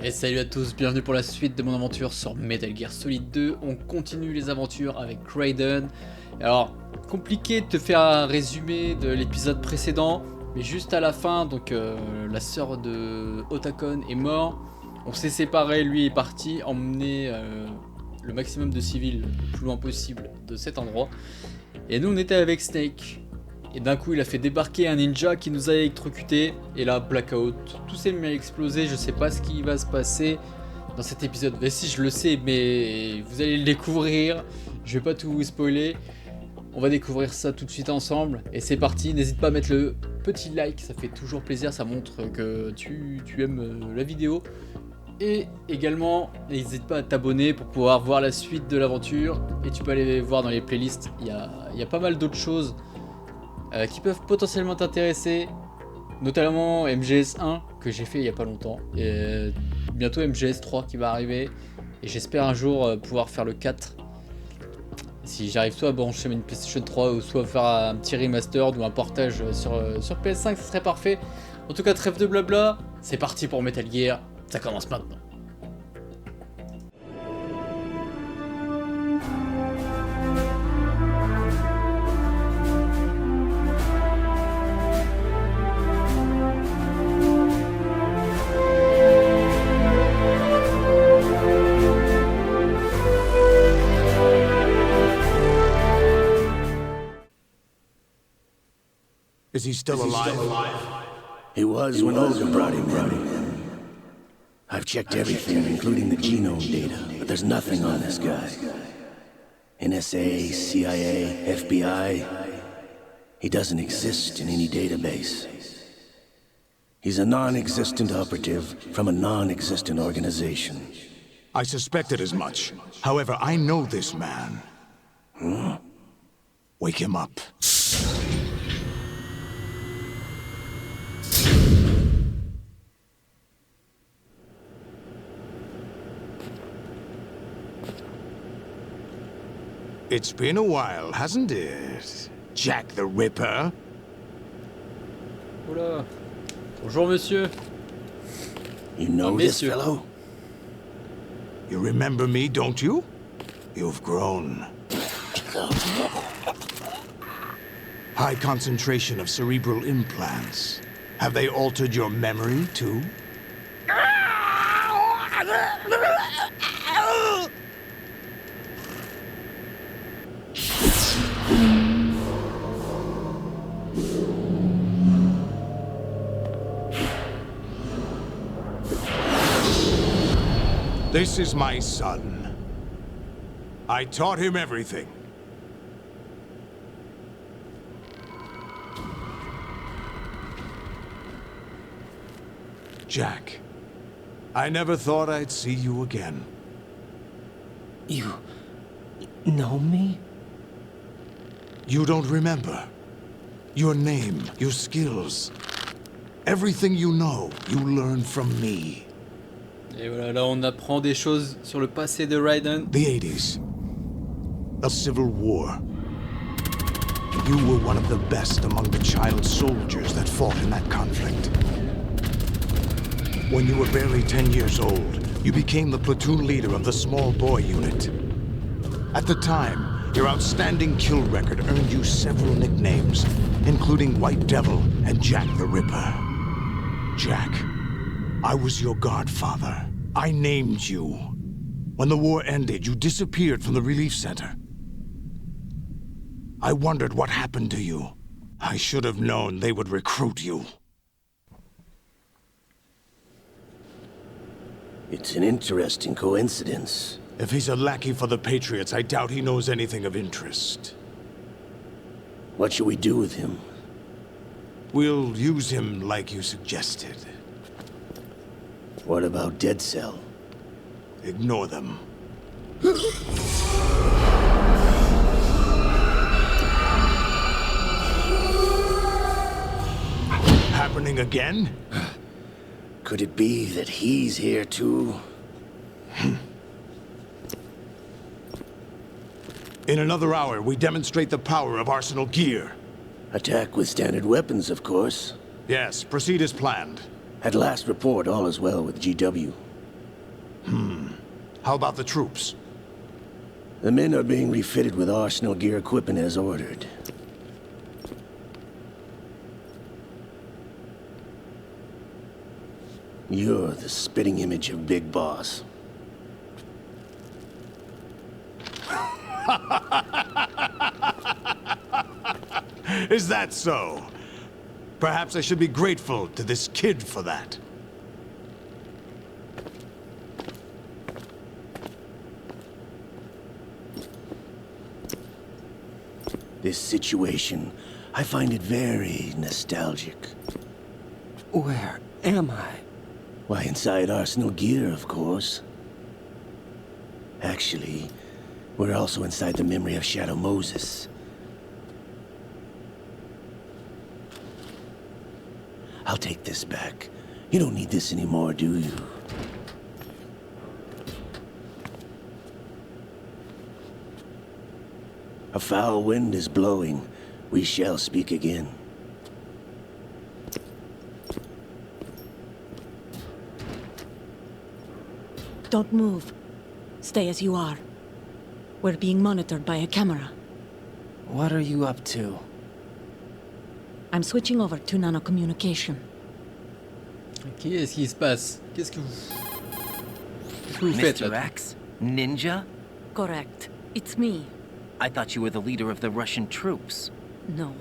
Et salut à tous, bienvenue pour la suite de mon aventure sur Metal Gear Solid 2. On continue les aventures avec Raiden. Alors, compliqué de te faire un résumé de l'épisode précédent, mais juste à la fin, donc la sœur de Otakon est morte. On s'est séparés, lui est parti emmener le maximum de civils le plus loin possible de cet endroit. Et nous on était avec Snake. Et d'un coup il a fait débarquer un ninja qui nous a électrocutés. Et là blackout, tout s'est mis à exploser. Je sais pas ce qui va se passer dans cet épisode. Mais si, je le sais, mais vous allez le découvrir. Je vais pas tout vous spoiler. On va découvrir ça tout de suite ensemble. Et c'est parti, n'hésite pas à mettre le petit like, ça fait toujours plaisir. Ça montre que tu aimes la vidéo. Et également, n'hésite pas à t'abonner pour pouvoir voir la suite de l'aventure. Et tu peux aller voir dans les playlists, il y a pas mal d'autres choses qui peuvent potentiellement t'intéresser. Notamment MGS1 que j'ai fait il y a pas longtemps. Et bientôt MGS3 qui va arriver. Et j'espère un jour pouvoir faire le 4. Si j'arrive soit à brancher une PlayStation 3 ou soit faire un petit remaster ou un portage sur PS5, ce serait parfait. En tout cas, trêve de blabla, c'est parti pour Metal Gear. Ça commence maintenant. Is he still alive? He was when Olga brought him in. I've checked everything, including the genome data, but there's nothing on this guy. NSA, CIA, FBI, he doesn't exist in any database. He's a non-existent operative from a non-existent organization. I suspected as much. However, I know this man. Wake him up. It's been a while, hasn't it? Jack the Ripper? Oula. Bonjour monsieur. You know this fellow? You remember me, don't you? You've grown. High concentration of cerebral implants. Have they altered your memory, too? This is my son. I taught him everything. Jack, I never thought I'd see you again. You know me? You don't remember. Your name, your skills. Everything you know, you learned from me. Et voilà, là on apprend des choses sur le passé de Raiden. The 80s. A civil war. You were one of the best among the child soldiers that fought in that conflict. When you were barely 10 years old, you became the platoon leader of the small boy unit. At the time, your outstanding kill record earned you several nicknames, including White Devil and Jack the Ripper. Jack, I was your godfather. I named you. When the war ended, you disappeared from the relief center. I wondered what happened to you. I should have known they would recruit you. It's an interesting coincidence. If he's a lackey for the Patriots, I doubt he knows anything of interest. What should we do with him? We'll use him like you suggested. What about Dead Cell? Ignore them. Happening again? Could it be that he's here too? In another hour, we demonstrate the power of Arsenal gear. Attack with standard weapons, of course. Yes, proceed as planned. At last report, all is well with GW. How about the troops? The men are being refitted with arsenal gear equipment as ordered. You're the spitting image of Big Boss. Is that so? Perhaps I should be grateful to this kid for that. This situation, I find it very nostalgic. Where am I? Why, inside arsenal gear, of course. Actually, we're also inside the memory of Shadow Moses. I'll take this back. You don't need this anymore, do you? A foul wind is blowing. We shall speak again. Don't move. Stay as you are. We're being monitored by a camera. What are you up to? I'm switching over to nanocommunication. Qu'est-ce qui se passe? Qu'est-ce que vous faites Mr. là? X? Ninja? Correct. It's me. I thought you were the leader of the Russian troops. No,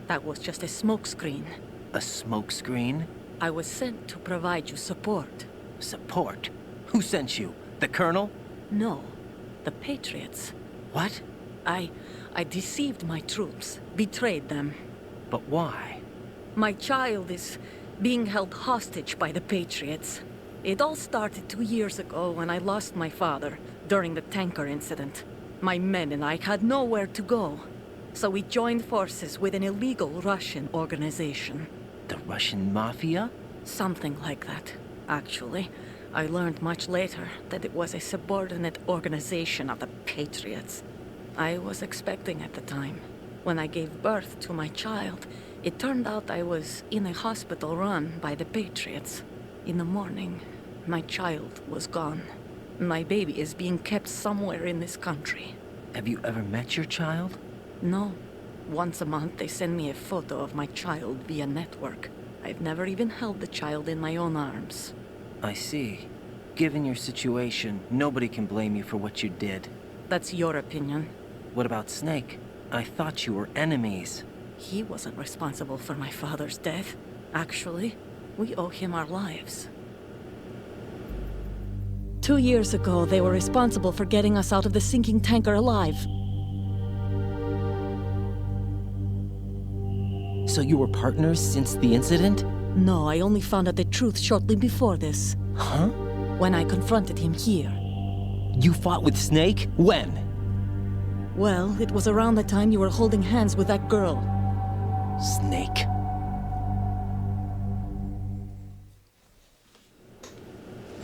that was just a smokescreen. A smokescreen? I was sent to provide you support. Support? Who sent you? The Colonel? No, the Patriots. What? I deceived my troops, betrayed them. But why? My child is being held hostage by the Patriots. It all started 2 years ago when I lost my father during the tanker incident. My men and I had nowhere to go, so we joined forces with an illegal Russian organization. The Russian Mafia? Something like that, actually. I learned much later that it was a subordinate organization of the Patriots. I was expecting at the time. When I gave birth to my child, it turned out I was in a hospital run by the Patriots. In the morning, my child was gone. My baby is being kept somewhere in this country. Have you ever met your child? No. Once a month, they send me a photo of my child via network. I've never even held the child in my own arms. I see. Given your situation, nobody can blame you for what you did. That's your opinion. What about Snake? I thought you were enemies. He wasn't responsible for my father's death. Actually, we owe him our lives. 2 years ago, they were responsible for getting us out of the sinking tanker alive. So you were partners since the incident? No, I only found out the truth shortly before this. Huh? When I confronted him here. You fought with Snake? When? Well, it was around the time you were holding hands with that girl. Snake.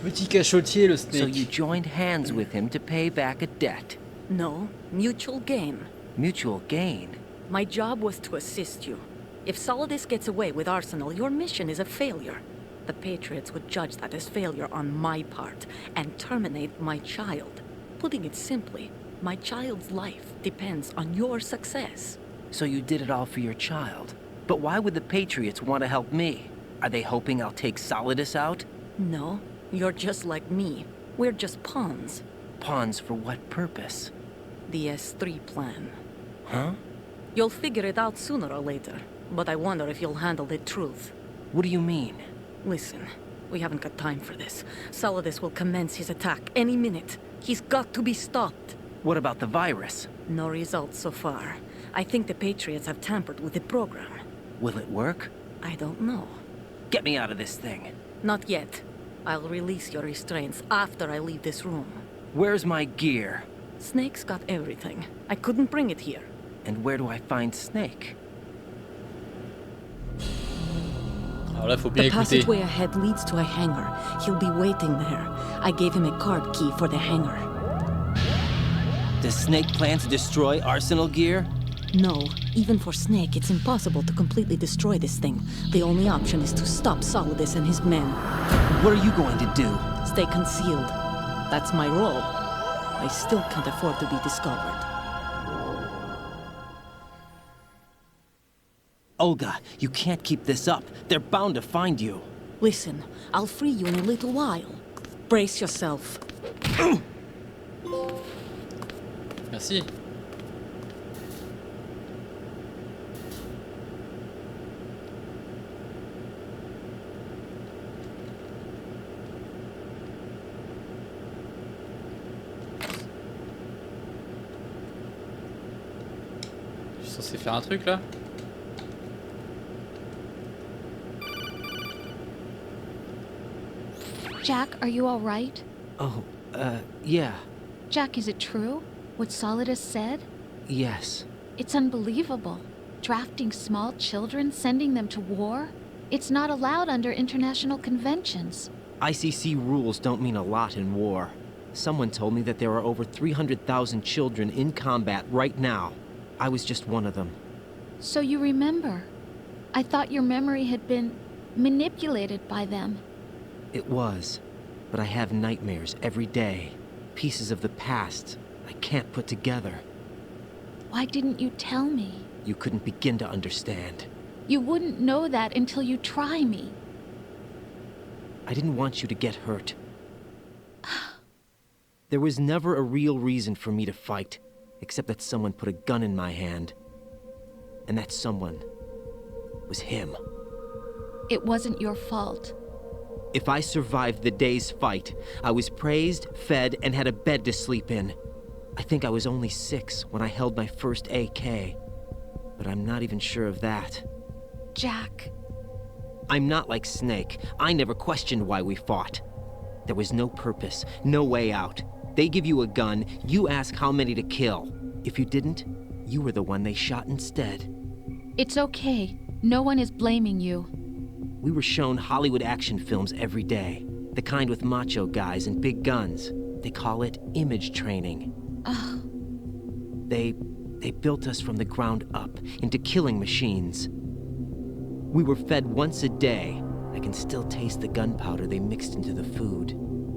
Petit cachotier, le So you Snake. joined hands with him to pay back a debt. No, mutual gain. Mutual gain. My job was to assist you. If Solidus gets away with Arsenal, your mission is a failure. The Patriots would judge that as failure on my part and terminate my child. Putting it simply, my child's life depends on your success. So you did it all for your child. But why would the Patriots want to help me? Are they hoping I'll take Solidus out? No, you're just like me. We're just pawns. Pawns for what purpose? The S3 plan. Huh? You'll figure it out sooner or later, but I wonder if you'll handle the truth. What do you mean? Listen, we haven't got time for this. Solidus will commence his attack any minute. He's got to be stopped. What about the virus? No results so far. I think the Patriots have tampered with the program. Will it work? I don't know. Get me out of this thing. Not yet. I'll release your restraints after I leave this room. Where's my gear? Snake's got everything. I couldn't bring it here. And where do I find Snake? Alors là, faut bien The écouter. passageway ahead leads to a hangar. He'll be waiting there. I gave him a card key for the hangar. Does Snake plan to destroy Arsenal gear? No, even for Snake, it's impossible to completely destroy this thing. The only option is to stop Solidus and his men. What are you going to do? Stay concealed. That's my role. I still can't afford to be discovered. Olga, you can't keep this up. They're bound to find you. Listen, I'll free you in a little while. Brace yourself. Merci. Je suis censé faire un truc là? Jack, are you all right? Oh, yeah. Jack, is it true? What Solidus said? Yes. It's unbelievable. Drafting small children, sending them to war? It's not allowed under international conventions. ICC rules don't mean a lot in war. Someone told me that there are over 300,000 children in combat right now. I was just one of them. So you remember? I thought your memory had been manipulated by them. It was, but I have nightmares every day. Pieces of the past I can't put together. Why didn't you tell me? You couldn't begin to understand. You wouldn't know that until you try me. I didn't want you to get hurt. There was never a real reason for me to fight, except that someone put a gun in my hand. And that someone was him. It wasn't your fault. If I survived the day's fight, I was praised, fed, and had a bed to sleep in. I think I was only 6 when I held my first AK. But I'm not even sure of that. Jack. I'm not like Snake. I never questioned why we fought. There was no purpose, no way out. They give you a gun, you ask how many to kill. If you didn't, you were the one they shot instead. It's okay. No one is blaming you. We were shown Hollywood action films every day. The kind with macho guys and big guns. They call it image training. Ugh. They built us from the ground up into killing machines. We were fed once a day. I can still taste the gunpowder they mixed into the food.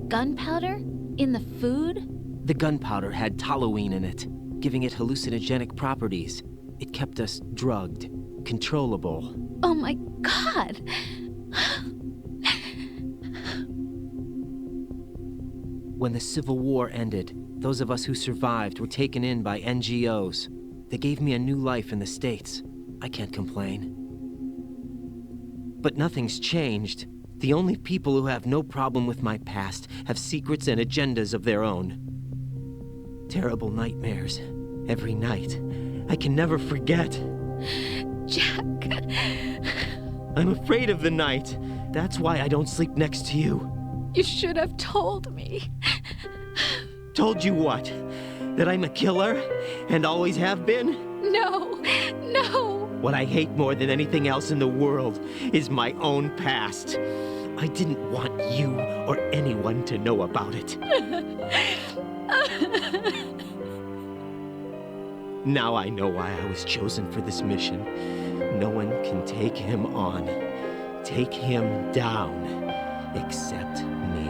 Gunpowder? In the food? The gunpowder had toluene in it, giving it hallucinogenic properties. It kept us drugged, controllable. Oh my God! When the Civil War ended, those of us who survived were taken in by NGOs. They gave me a new life in the States. I can't complain. But nothing's changed. The only people who have no problem with my past have secrets and agendas of their own. Terrible nightmares. Every night. I can never forget. Jack. I'm afraid of the night. That's why I don't sleep next to you. You should have told me. Told you what? That I'm a killer? And always have been? No, no. What I hate more than anything else in the world is my own past. I didn't want you or anyone to know about it. Now I know why I was chosen for this mission. No one can take him on, take him down, except me.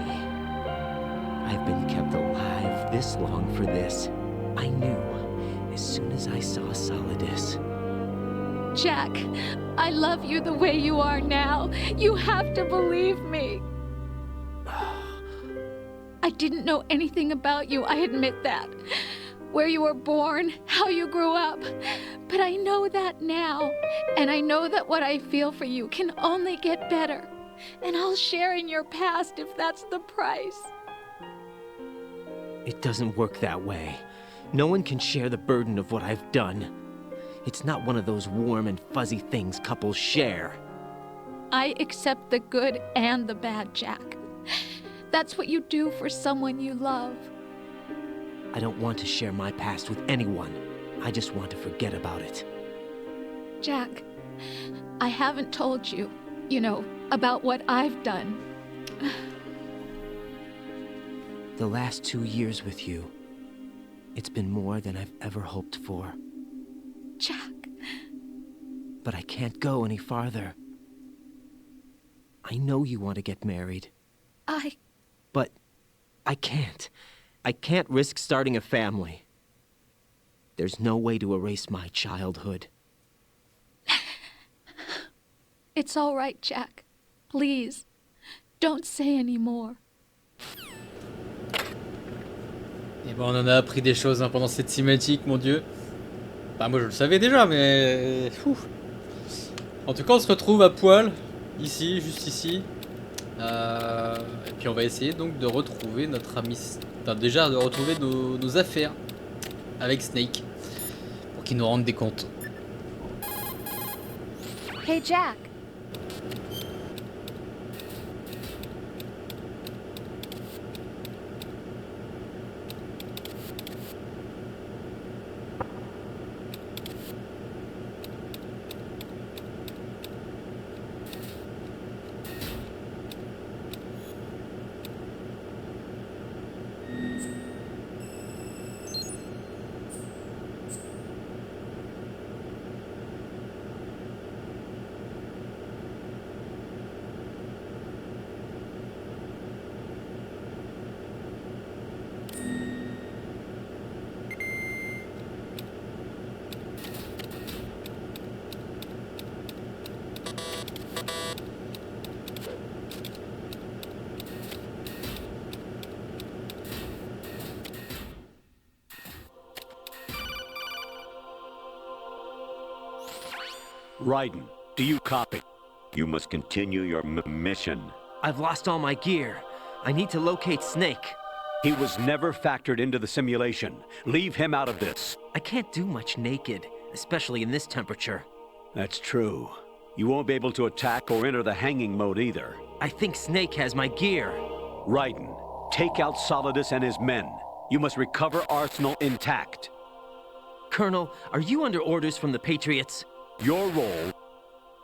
I've been kept alive this long for this. I knew as soon as I saw Solidus. Jack, I love you the way you are now. You have to believe me. I didn't know anything about you, I admit that. Where you were born, how you grew up. But I know that now. And I know that what I feel for you can only get better. And I'll share in your past if that's the price. It doesn't work that way. No one can share the burden of what I've done. It's not one of those warm and fuzzy things couples share. I accept the good and the bad, Jack. That's what you do for someone you love. I don't want to share my past with anyone. I just want to forget about it. Jack, I haven't told you, about what I've done. The last 2 years with you, it's been more than I've ever hoped for. Jack. But I can't go any farther. I know you want to get married. But I I can't. I can't risk starting a family. There's no way to erase my childhood. It's all right, Jack. Please, don't say any more. Et ben on en a appris des choses hein, pendant cette cinématique, mon dieu. Bah moi je le savais déjà, mais... En tout cas on se retrouve à poil, ici, juste ici. Et puis on va essayer donc de retrouver notre ami... Enfin déjà de retrouver nos affaires avec Snake. Pour qu'il nous rende des comptes. Hey, Jack. Raiden, do you copy? You must continue your mission. I've lost all my gear. I need to locate Snake. He was never factored into the simulation. Leave him out of this. I can't do much naked, especially in this temperature. That's true. You won't be able to attack or enter the hanging mode either. I think Snake has my gear. Raiden, take out Solidus and his men. You must recover Arsenal intact. Colonel, are you under orders from the Patriots? Your role,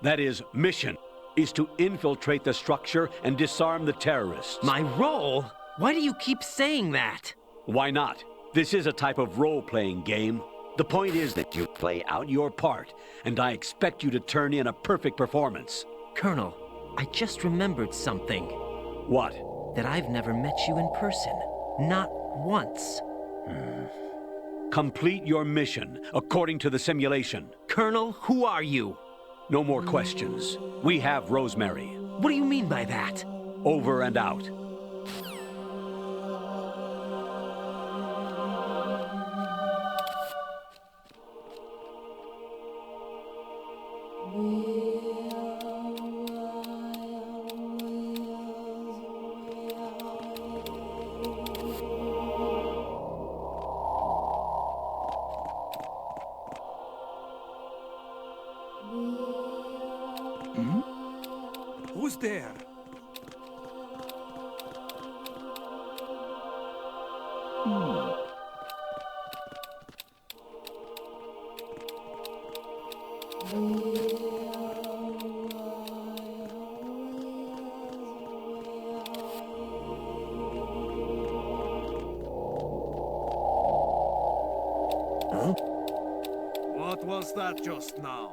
that is, mission, is to infiltrate the structure and disarm the terrorists. My role? Why do you keep saying that? Why not? This is a type of role-playing game. The point is that you play out your part, and I expect you to turn in a perfect performance. Colonel, I just remembered something. What? That I've never met you in person. Not once. Complete your mission, according to the simulation. Colonel, who are you? No more questions. We have Rosemary. What do you mean by that? Over and out. Who's there? What was that just now?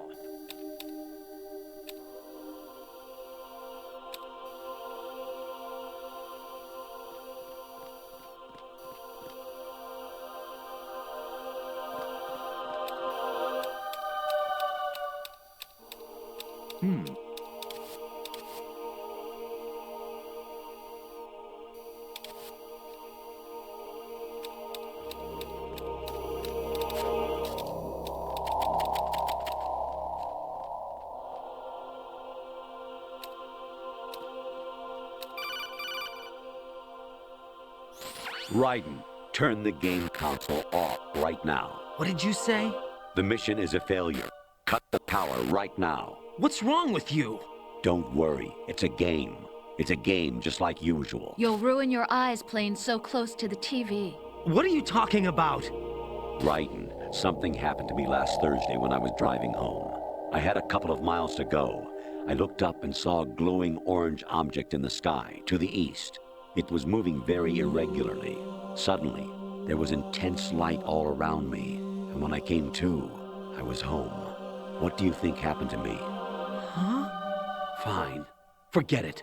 Raiden, turn the game console off right now. What did you say? The mission is a failure. Cut the power right now. What's wrong with you? Don't worry, it's a game. It's a game just like usual. You'll ruin your eyes playing so close to the TV. What are you talking about? Raiden, something happened to me last Thursday when I was driving home. I had a couple of miles to go. I looked up and saw a glowing orange object in the sky, to the east. It was moving very irregularly. Suddenly, there was intense light all around me, and when I came to, I was home. What do you think happened to me? Huh? Fine. Forget it.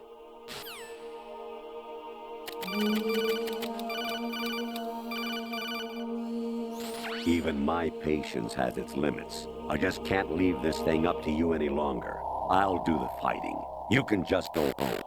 Even my patience has its limits. I just can't leave this thing up to you any longer. I'll do the fighting. You can just go home.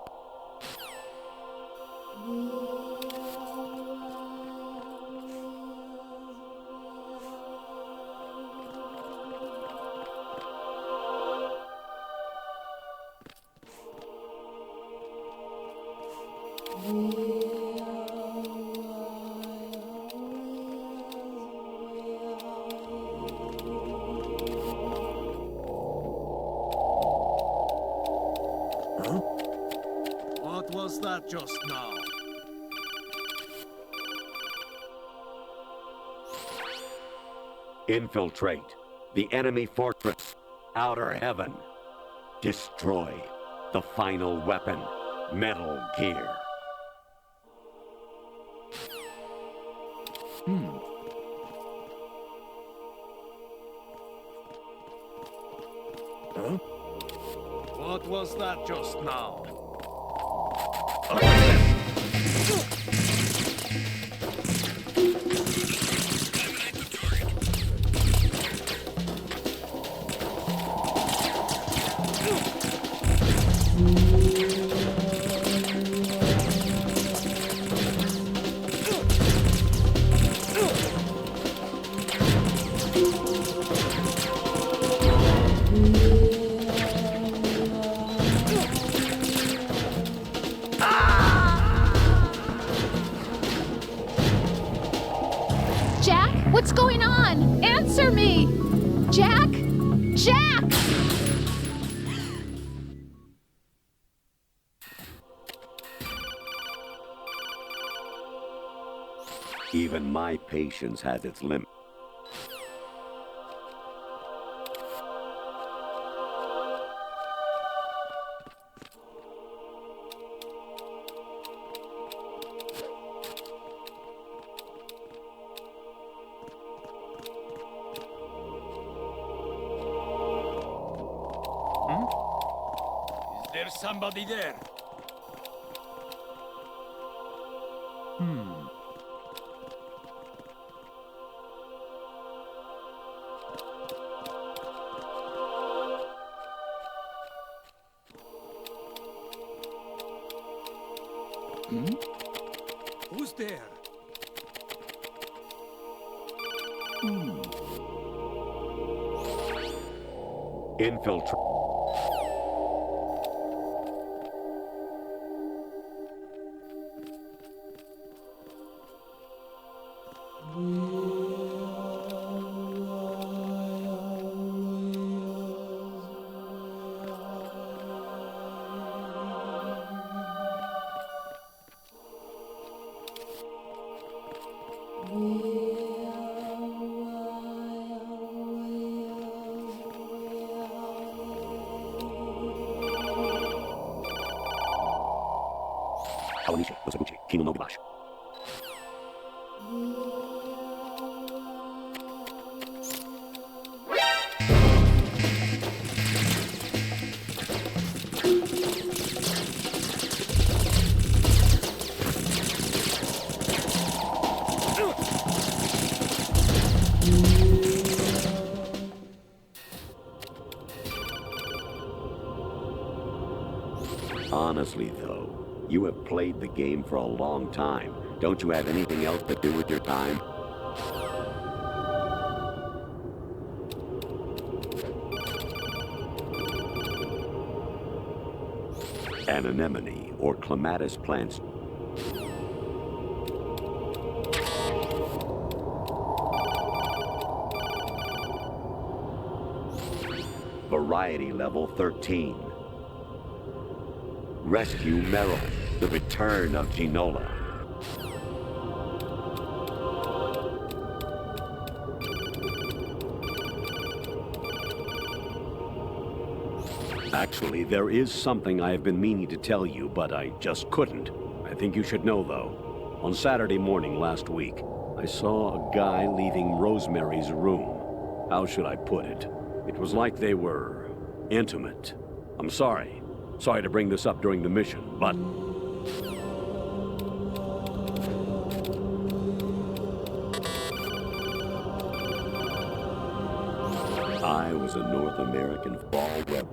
What was that just now? Infiltrate the enemy fortress, Outer Heaven. Destroy the final weapon, Metal Gear. What was that just now? Jack, what's going on? Answer me! Jack? Jack! Even my patience has its limit. Is there somebody there? Who's there? Infiltrate. Honestly, though, you have played the game for a long time. Don't you have anything else to do with your time? An anemone or clematis plants variety level 13. Rescue Meryl, the return of Ginola. Actually, there is something I have been meaning to tell you, but I just couldn't. I think you should know, though. On Saturday morning last week, I saw a guy leaving Rosemary's room. How should I put it? It was like they were intimate. I'm sorry. Sorry to bring this up during the mission, but... was a North American fall rebel.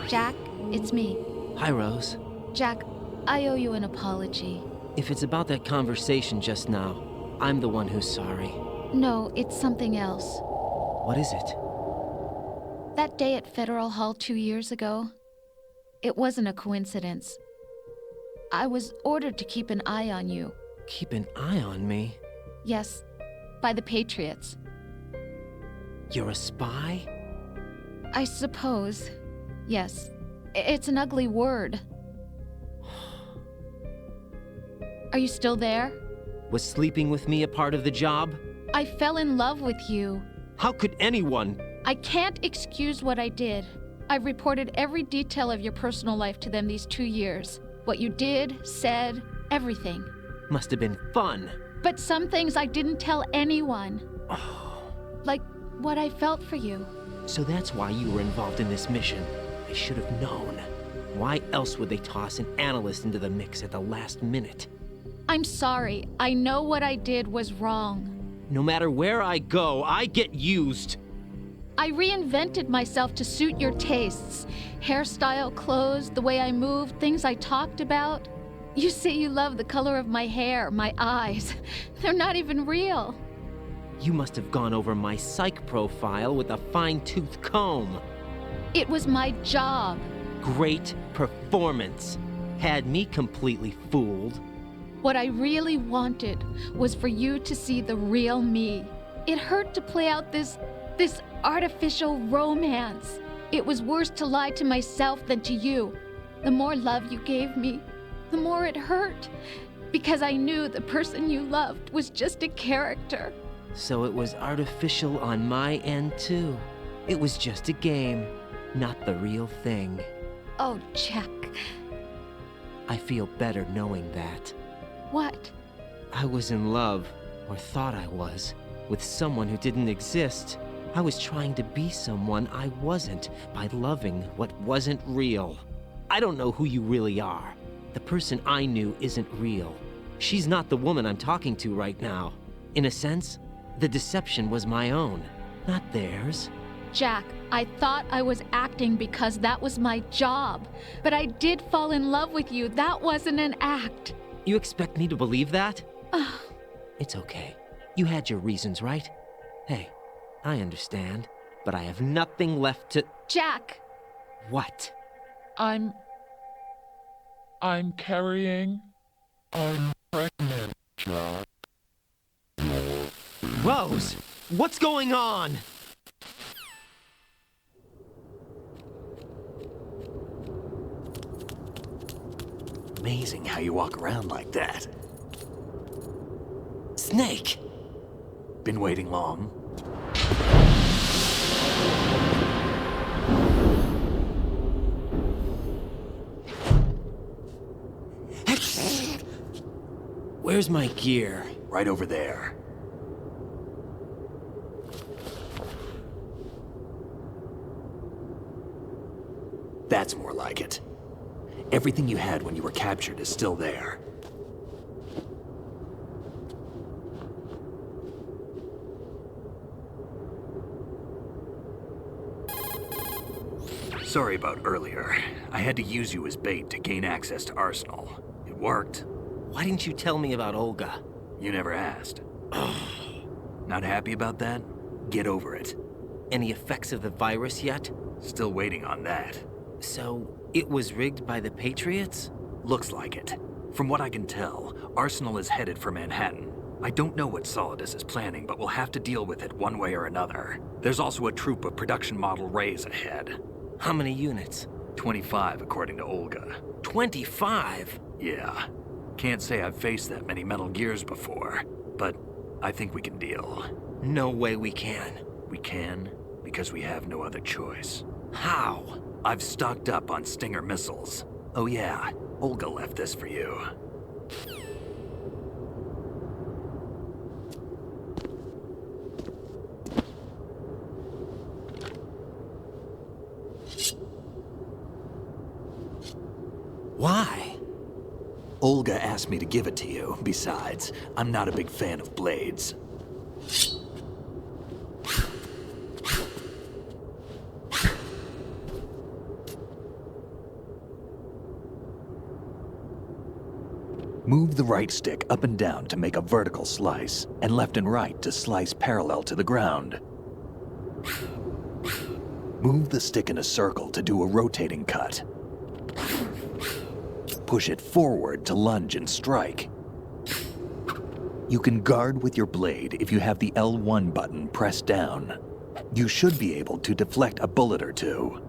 Jack, it's me. Hi, Rose. Jack, I owe you an apology. If it's about that conversation just now, I'm the one who's sorry. No, it's something else. What is it? That day at Federal Hall 2 years ago, it wasn't a coincidence. I was ordered to keep an eye on you. Keep an eye on me? Yes, by the Patriots. You're a spy? I suppose. Yes. It's an ugly word. Are you still there? Was sleeping with me a part of the job? I fell in love with you. How could anyone? I can't excuse what I did. I've reported every detail of your personal life to them these 2 years. What you did, said, everything. Must have been fun. But some things I didn't tell anyone. Like what I felt for you. So that's why you were involved in this mission. I should have known. Why else would they toss an analyst into the mix at the last minute? I'm sorry. I know what I did was wrong. No matter where I go, I get used. I reinvented myself to suit your tastes. Hairstyle, clothes, the way I moved, things I talked about. You say you love the color of my hair, my eyes. They're not even real. You must have gone over my psych profile with a fine-tooth comb. It was my job. Great performance. Had me completely fooled. What I really wanted was for you to see the real me. It hurt to play out this artificial romance. It was worse to lie to myself than to you. The more love you gave me, the more it hurt. Because I knew the person you loved was just a character. So it was artificial on my end too. It was just a game, not the real thing. Oh, Jack. I feel better knowing that. What? I was in love, or thought I was, with someone who didn't exist. I was trying to be someone I wasn't by loving what wasn't real. I don't know who you really are. The person I knew isn't real. She's not the woman I'm talking to right now. In a sense, the deception was my own, not theirs. Jack, I thought I was acting because that was my job. But I did fall in love with you. That wasn't an act. You expect me to believe that? It's okay. You had your reasons, right? Hey, I understand, but I have nothing left to... Jack! What? I'm carrying... I'm pregnant, Jack. Rose! What's going on? Amazing how you walk around like that. Snake! Been waiting long? Where's my gear? Right over there. That's more like it. Everything you had when you were captured is still there. Sorry about earlier. I had to use you as bait to gain access to Arsenal. It worked. Why didn't you tell me about Olga? You never asked. Not happy about that? Get over it. Any effects of the virus yet? Still waiting on that. So, it was rigged by the Patriots? Looks like it. From what I can tell, Arsenal is headed for Manhattan. I don't know what Solidus is planning, but we'll have to deal with it one way or another. There's also a troop of production model Rays ahead. How many units? 25, according to Olga. 25? Yeah. Can't say I've faced that many Metal Gears before, but I think we can deal. No way we can. We can, because we have no other choice. How? I've stocked up on Stinger missiles. Oh yeah, Olga left this for you. Why? Olga asked me to give it to you. Besides, I'm not a big fan of blades. Move the right stick up and down to make a vertical slice, and left and right to slice parallel to the ground. Move the stick in a circle to do a rotating cut. Push it forward to lunge and strike. You can guard with your blade if you have the L1 button pressed down. You should be able to deflect a bullet or two.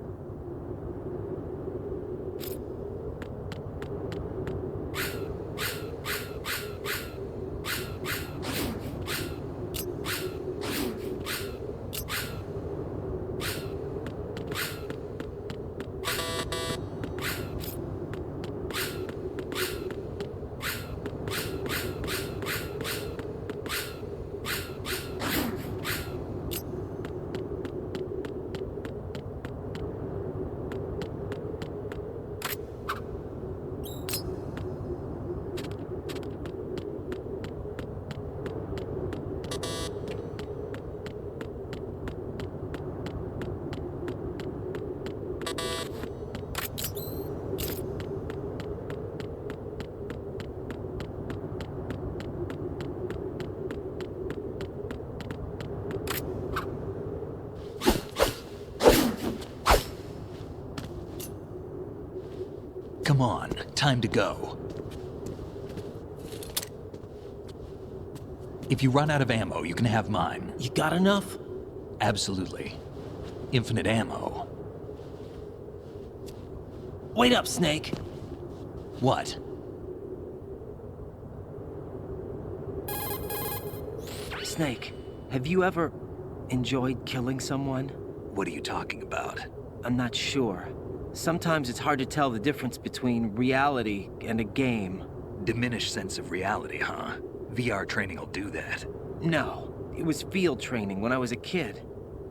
Come on, time to go. If you run out of ammo, you can have mine. You got enough? Absolutely. Infinite ammo. Wait up, Snake. What? Snake, have you ever enjoyed killing someone? What are you talking about? I'm not sure. Sometimes it's hard to tell the difference between reality and a game. Diminished sense of reality, huh? VR training will do that. No, it was field training when I was a kid.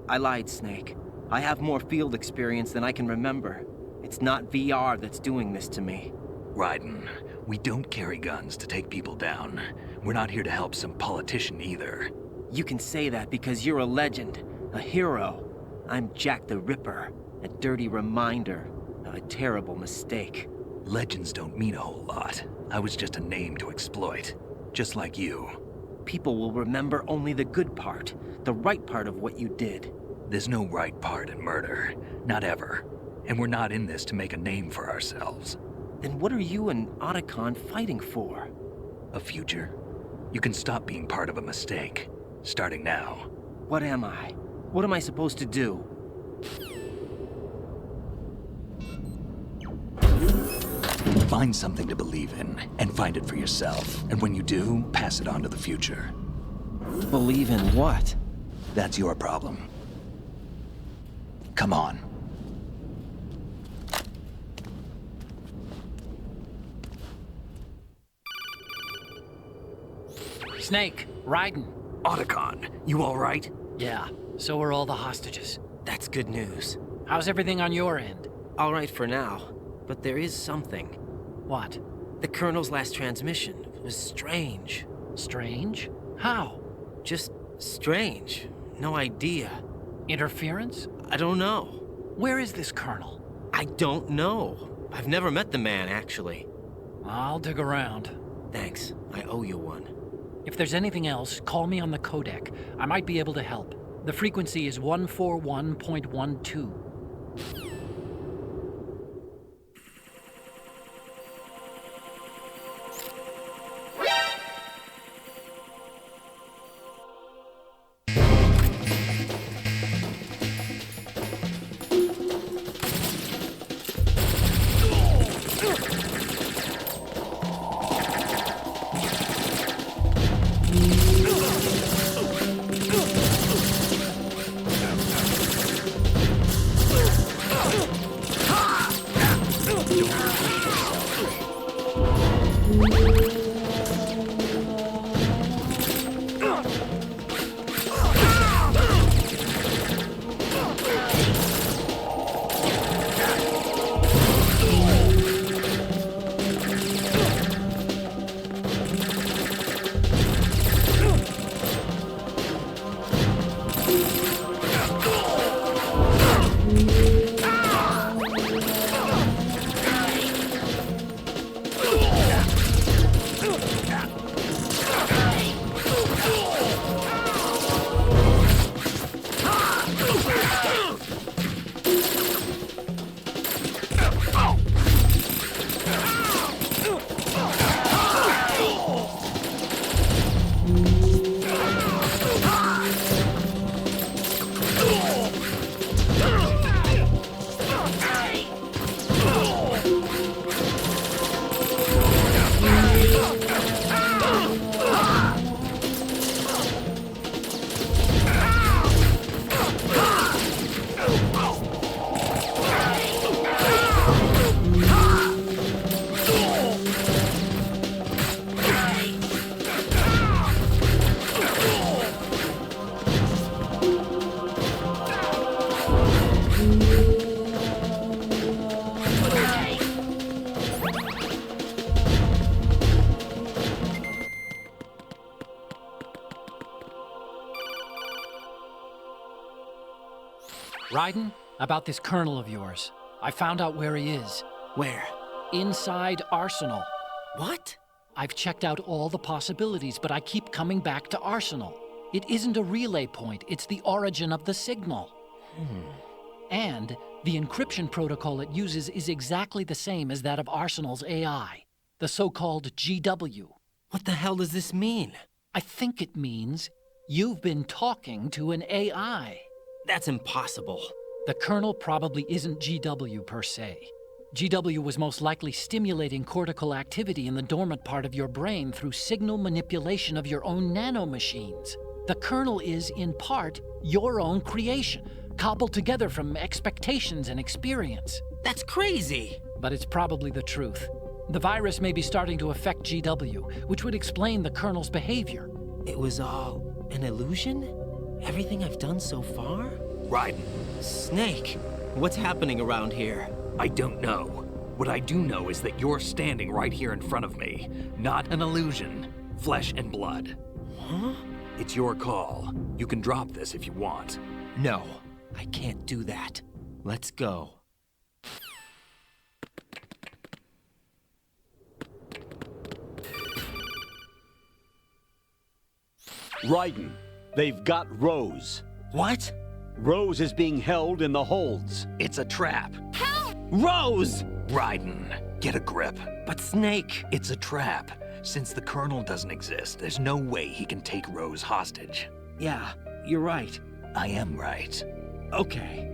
I lied, Snake. I have more field experience than I can remember. It's not VR that's doing this to me. Raiden, we don't carry guns to take people down. We're not here to help some politician either. You can say that because you're a legend, a hero. I'm Jack the Ripper, a dirty reminder of a terrible mistake. Legends don't mean a whole lot. I was just a name to exploit, just like you. People will remember only the good part, the right part of what you did. There's no right part in murder, not ever. And we're not in this to make a name for ourselves. Then what are you and Otacon fighting for? A future? You can stop being part of a mistake, starting now. What am I? What am I supposed to do? Find something to believe in, and find it for yourself. And when you do, pass it on to the future. Believe in what? That's your problem. Come on. Snake, Raiden. Otacon, you all right? Yeah, so are all the hostages. That's good news. How's everything on your end? All right for now, but there is something. What? The Colonel's last transmission was strange. Strange? How? Just strange. No idea. Interference? I don't know. Where is this Colonel? I don't know. I've never met the man, actually. I'll dig around. Thanks. I owe you one. If there's anything else, call me on the codec. I might be able to help. The frequency is 141.12. Raiden, about this colonel of yours. I found out where he is. Where? Inside Arsenal. What? I've checked out all the possibilities, but I keep coming back to Arsenal. It isn't a relay point, it's the origin of the signal. And the encryption protocol it uses is exactly the same as that of Arsenal's AI, the so-called GW. What the hell does this mean? I think it means you've been talking to an AI. That's impossible. The kernel probably isn't GW per se. GW was most likely stimulating cortical activity in the dormant part of your brain through signal manipulation of your own nanomachines. The kernel is, in part, your own creation, cobbled together from expectations and experience. That's crazy! But it's probably the truth. The virus may be starting to affect GW, which would explain the kernel's behavior. It was all an illusion? Everything I've done so far? Raiden. Snake, what's happening around here? I don't know. What I do know is that you're standing right here in front of me. Not an illusion. Flesh and blood. Huh? It's your call. You can drop this if you want. No, I can't do that. Let's go. Raiden, they've got Rose. What? Rose is being held in the holds. It's a trap. Help! Rose! Raiden, get a grip. But Snake... It's a trap. Since the Colonel doesn't exist, there's no way he can take Rose hostage. Yeah, you're right. I am right. Okay.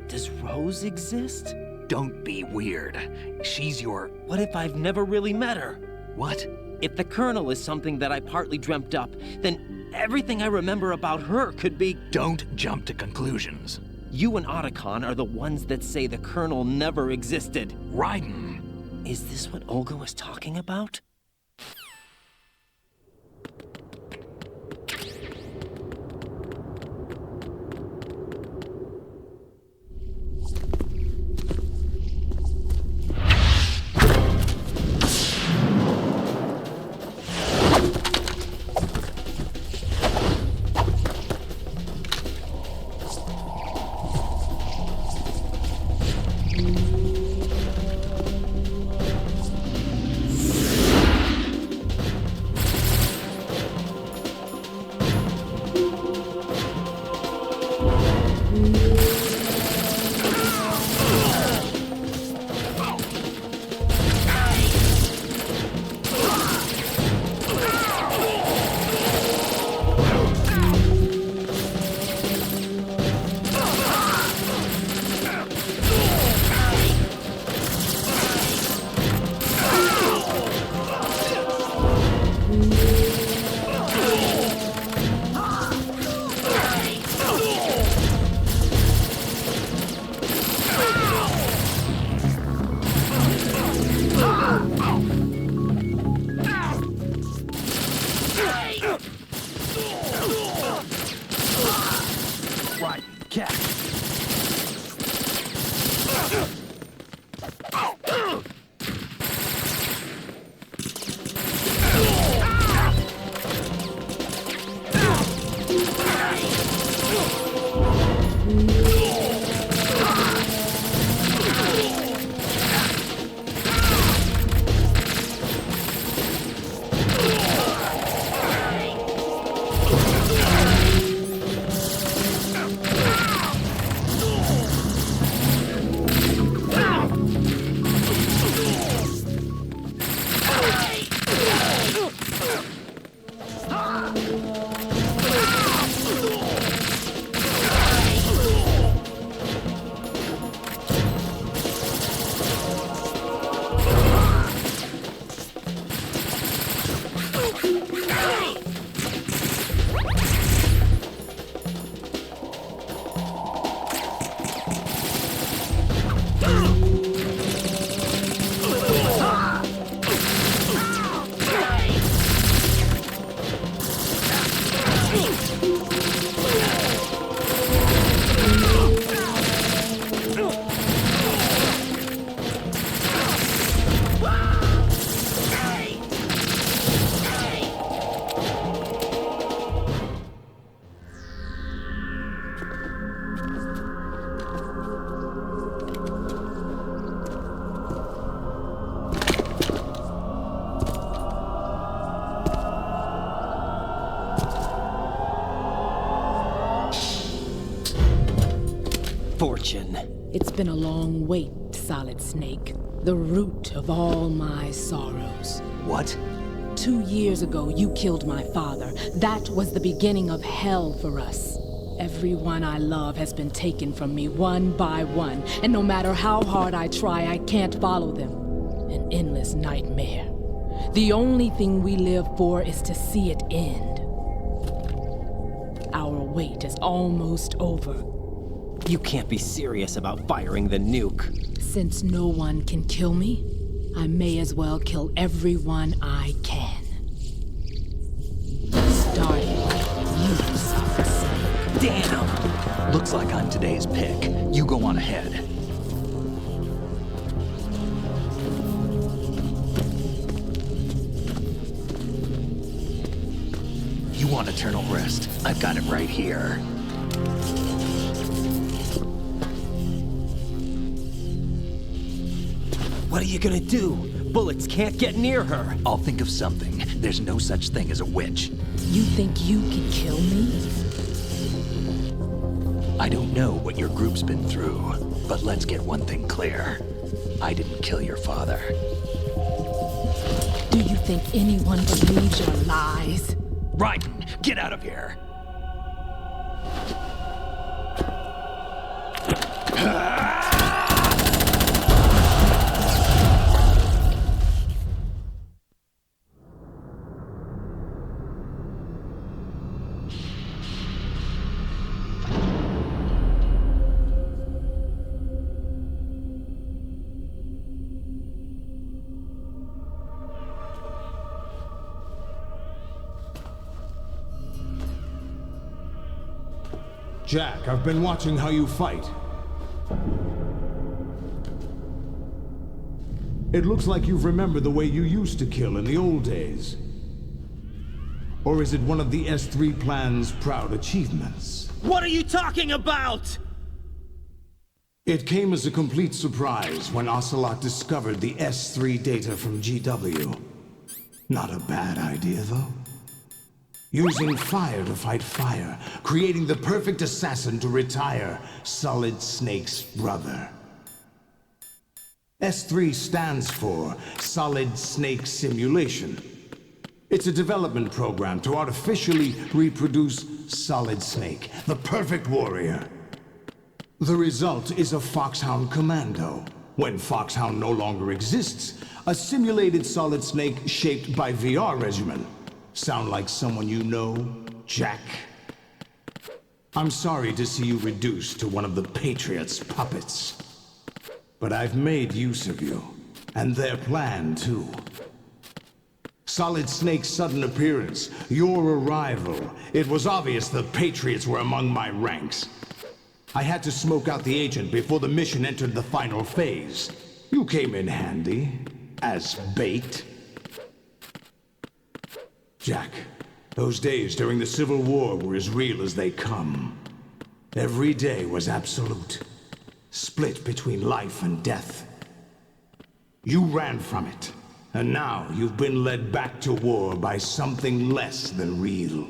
Does Rose exist? Don't be weird. She's your... What if I've never really met her? What? If the Colonel is something that I partly dreamt up, then everything I remember about her could be... Don't jump to conclusions. You and Otacon are the ones that say the Colonel never existed. Raiden! Is this what Olga was talking about? fortune. It's been a long wait, Solid Snake. The root of all my sorrows. What? 2 years ago, you killed my father. That was the beginning of hell for us. Everyone I love has been taken from me one by one, and no matter how hard I try, I can't follow them. An endless nightmare. The only thing we live for is to see it end. Our wait is almost over. You can't be serious about firing the nuke. Since no one can kill me, I may as well kill everyone I can. Starting with you, Solid Snake. Damn! Looks like I'm today's pick. You go on ahead. You want eternal rest? I've got it right here. What are you gonna do? Bullets can't get near her. I'll think of something. There's no such thing as a witch. You think you can kill me? I don't know what your group's been through, but let's get one thing clear. I didn't kill your father. Do you think anyone believes your lies? Raiden, get out of here! Jack, I've been watching how you fight. It looks like you've remembered the way you used to kill in the old days. Or is it one of the S3 plan's proud achievements? What are you talking about? It came as a complete surprise when Ocelot discovered the S3 data from GW. Not a bad idea, though. Using fire to fight fire, creating the perfect assassin to retire Solid Snake's brother. S3 stands for Solid Snake Simulation. It's a development program to artificially reproduce Solid Snake, the perfect warrior. The result is a Foxhound Commando. When Foxhound no longer exists, a simulated Solid Snake shaped by VR regimen. Sound like someone you know, Jack? I'm sorry to see you reduced to one of the Patriots' puppets. But I've made use of you, and their plan too. Solid Snake's sudden appearance, your arrival, it was obvious the Patriots were among my ranks. I had to smoke out the agent before the mission entered the final phase. You came in handy, as bait. Jack, those days during the Civil War were as real as they come. Every day was absolute, split between life and death. You ran from it, and now you've been led back to war by something less than real.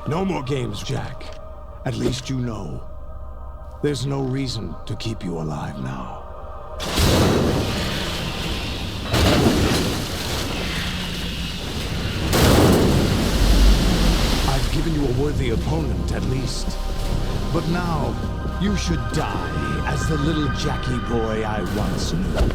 No more games, Jack. At least you know. There's no reason to keep you alive now. I've given you a worthy opponent, at least. But now, you should die as the little Jackie boy I once knew.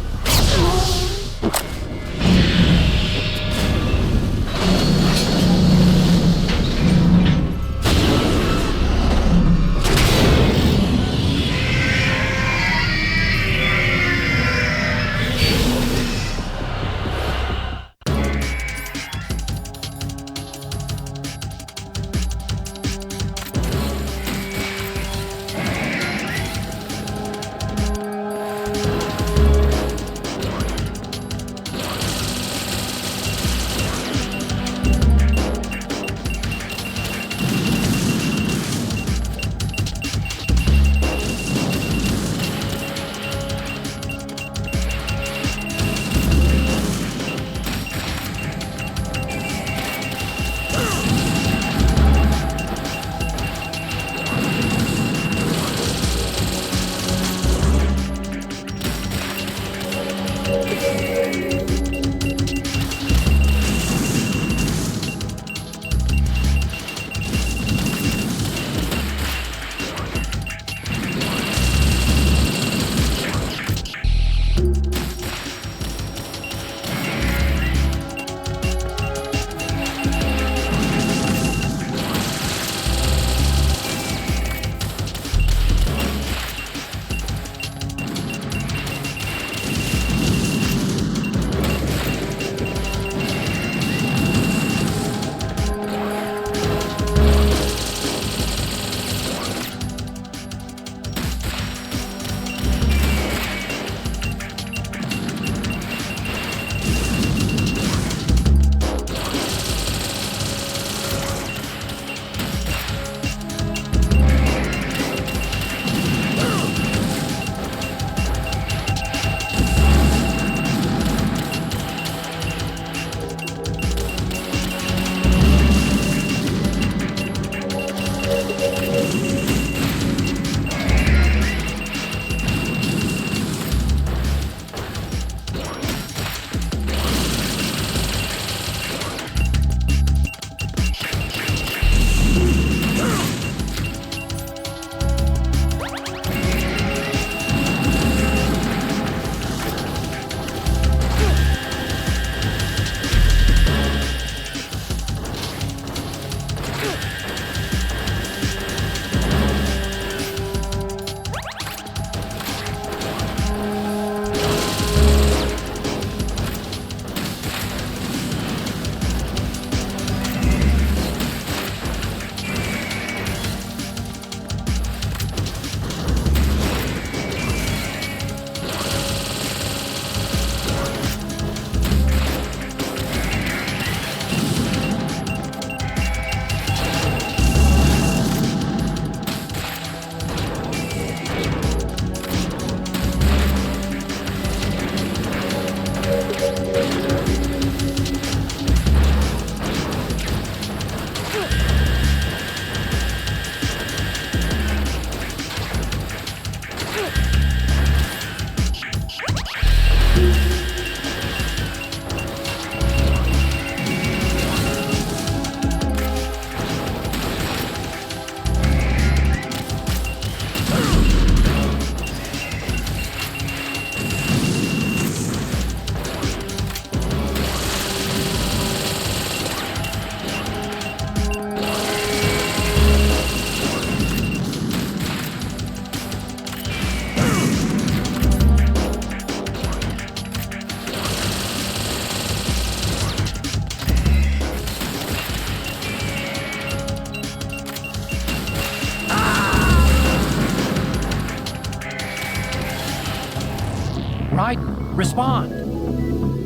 Raiden, respond!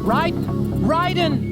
Raiden! Raiden!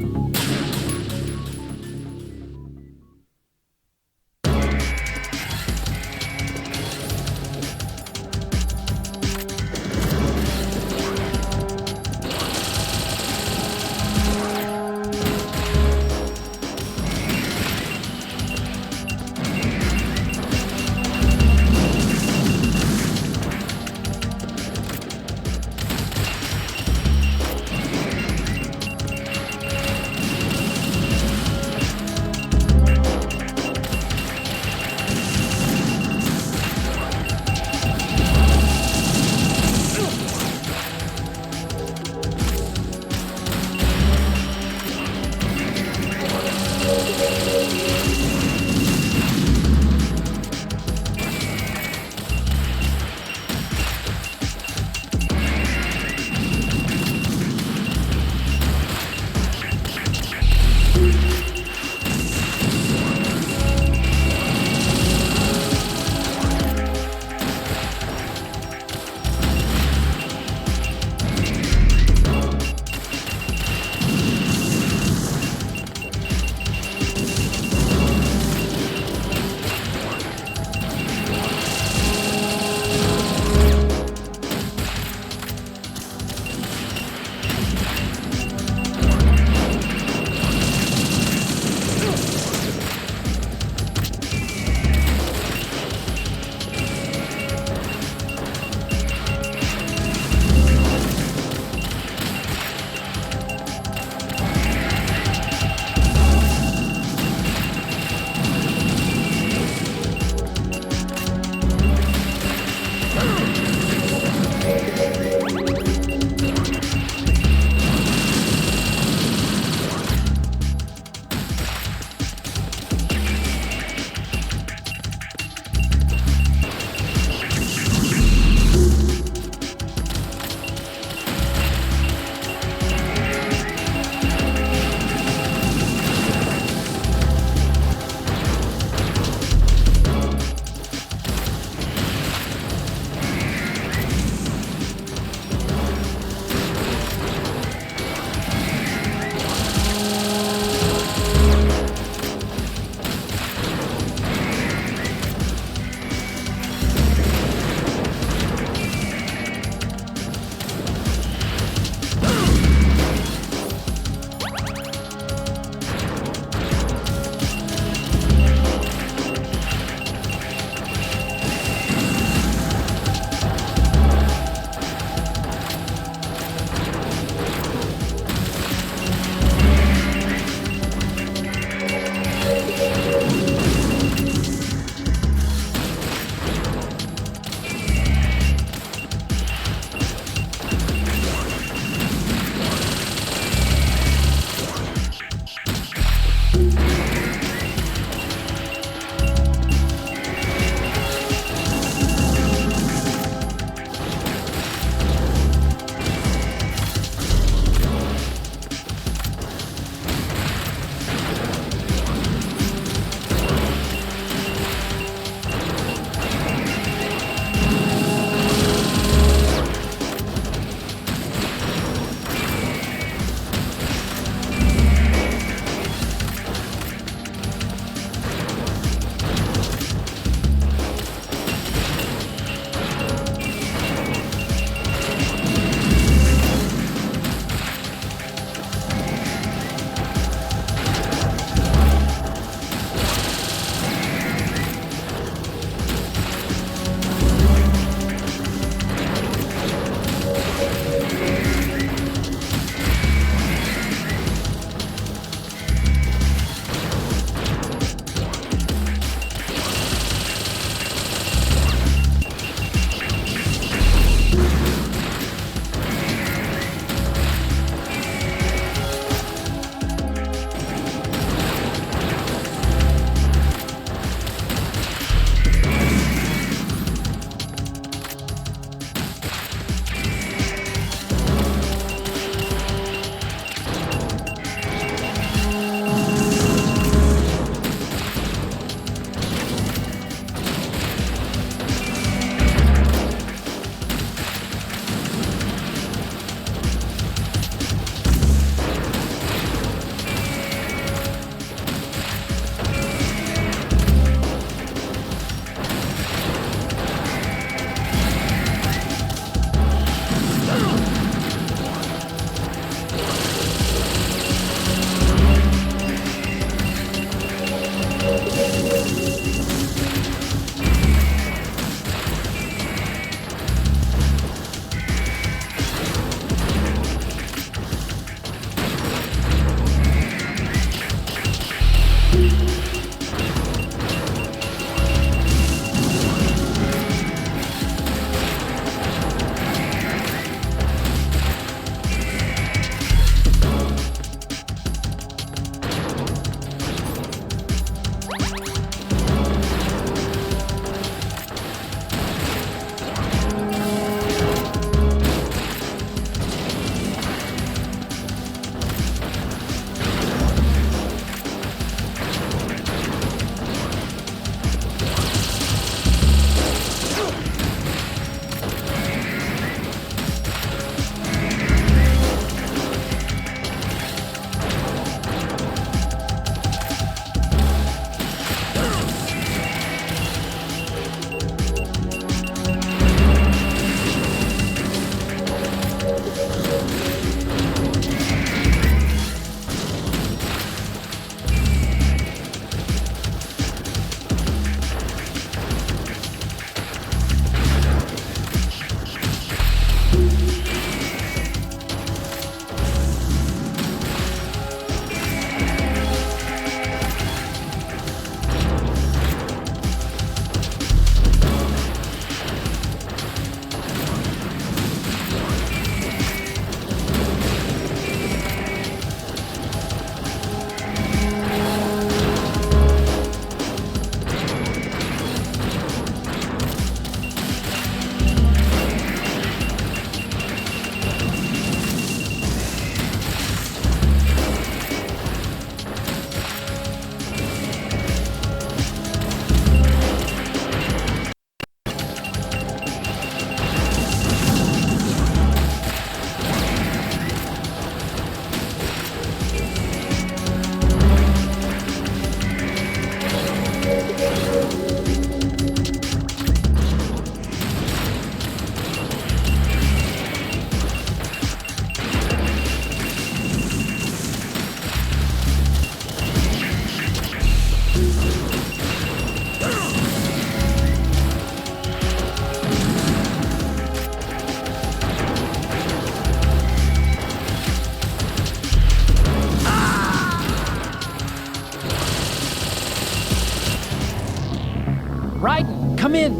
Raiden, come in.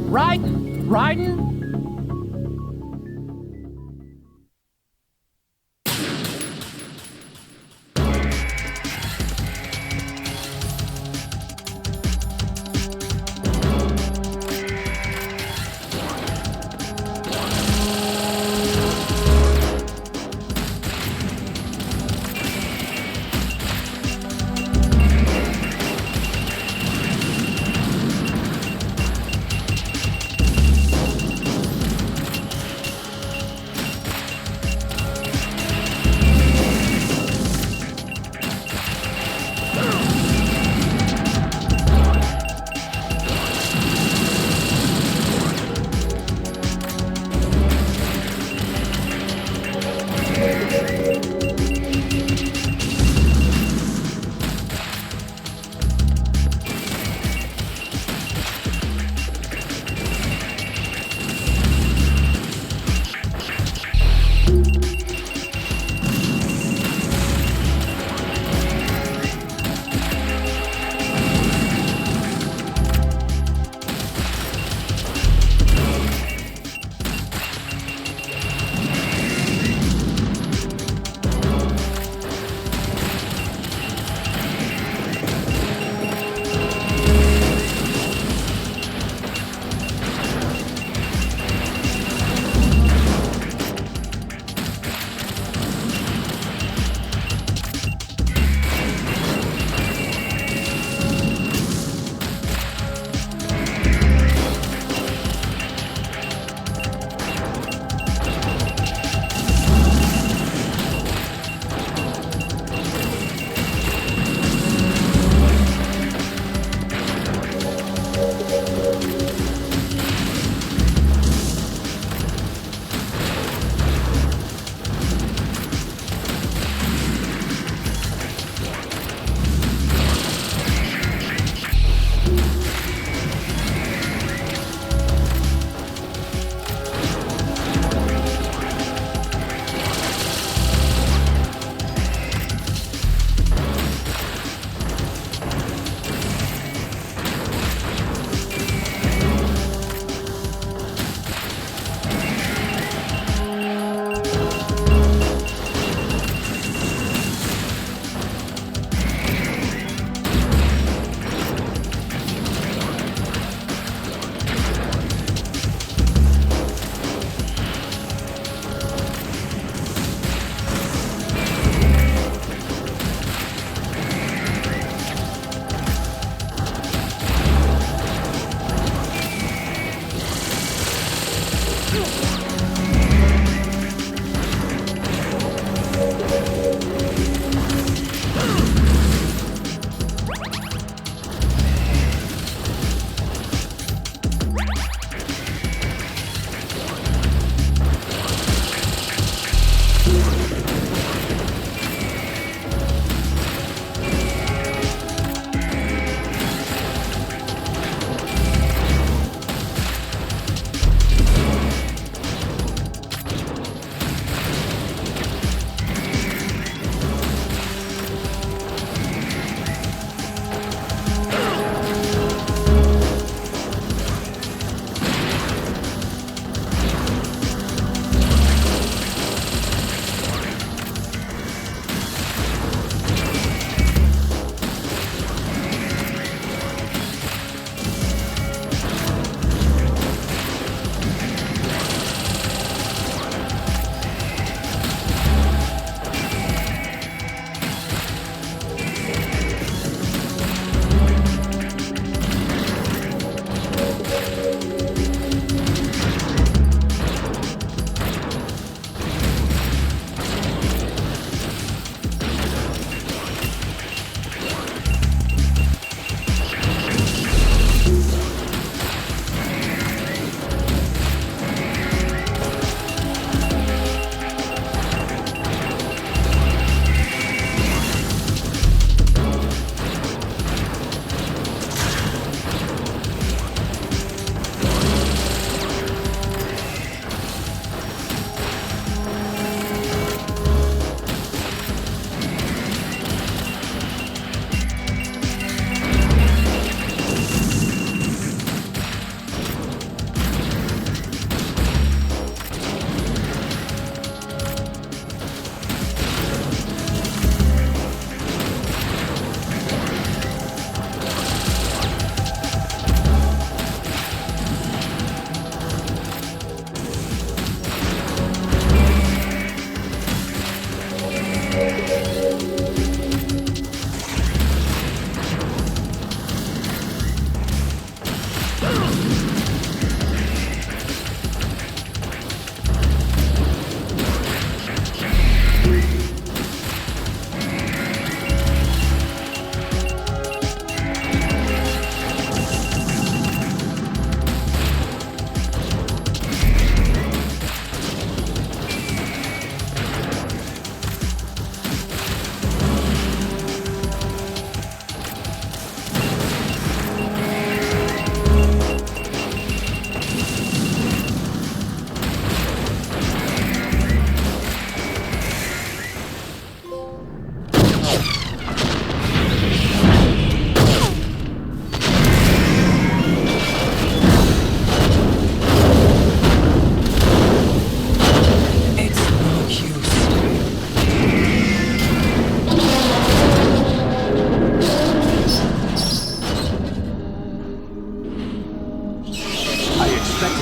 Raiden?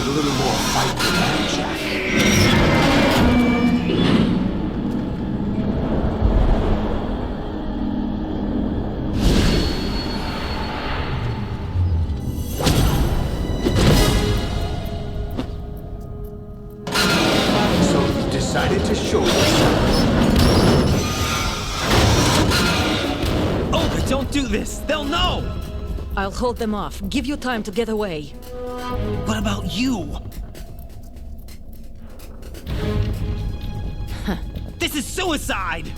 need a little more fight than that, Jack. So you decided to show yourself. Olga, don't do this! They'll know! I'll hold them off. Give you time to get away. What about you? This is suicide!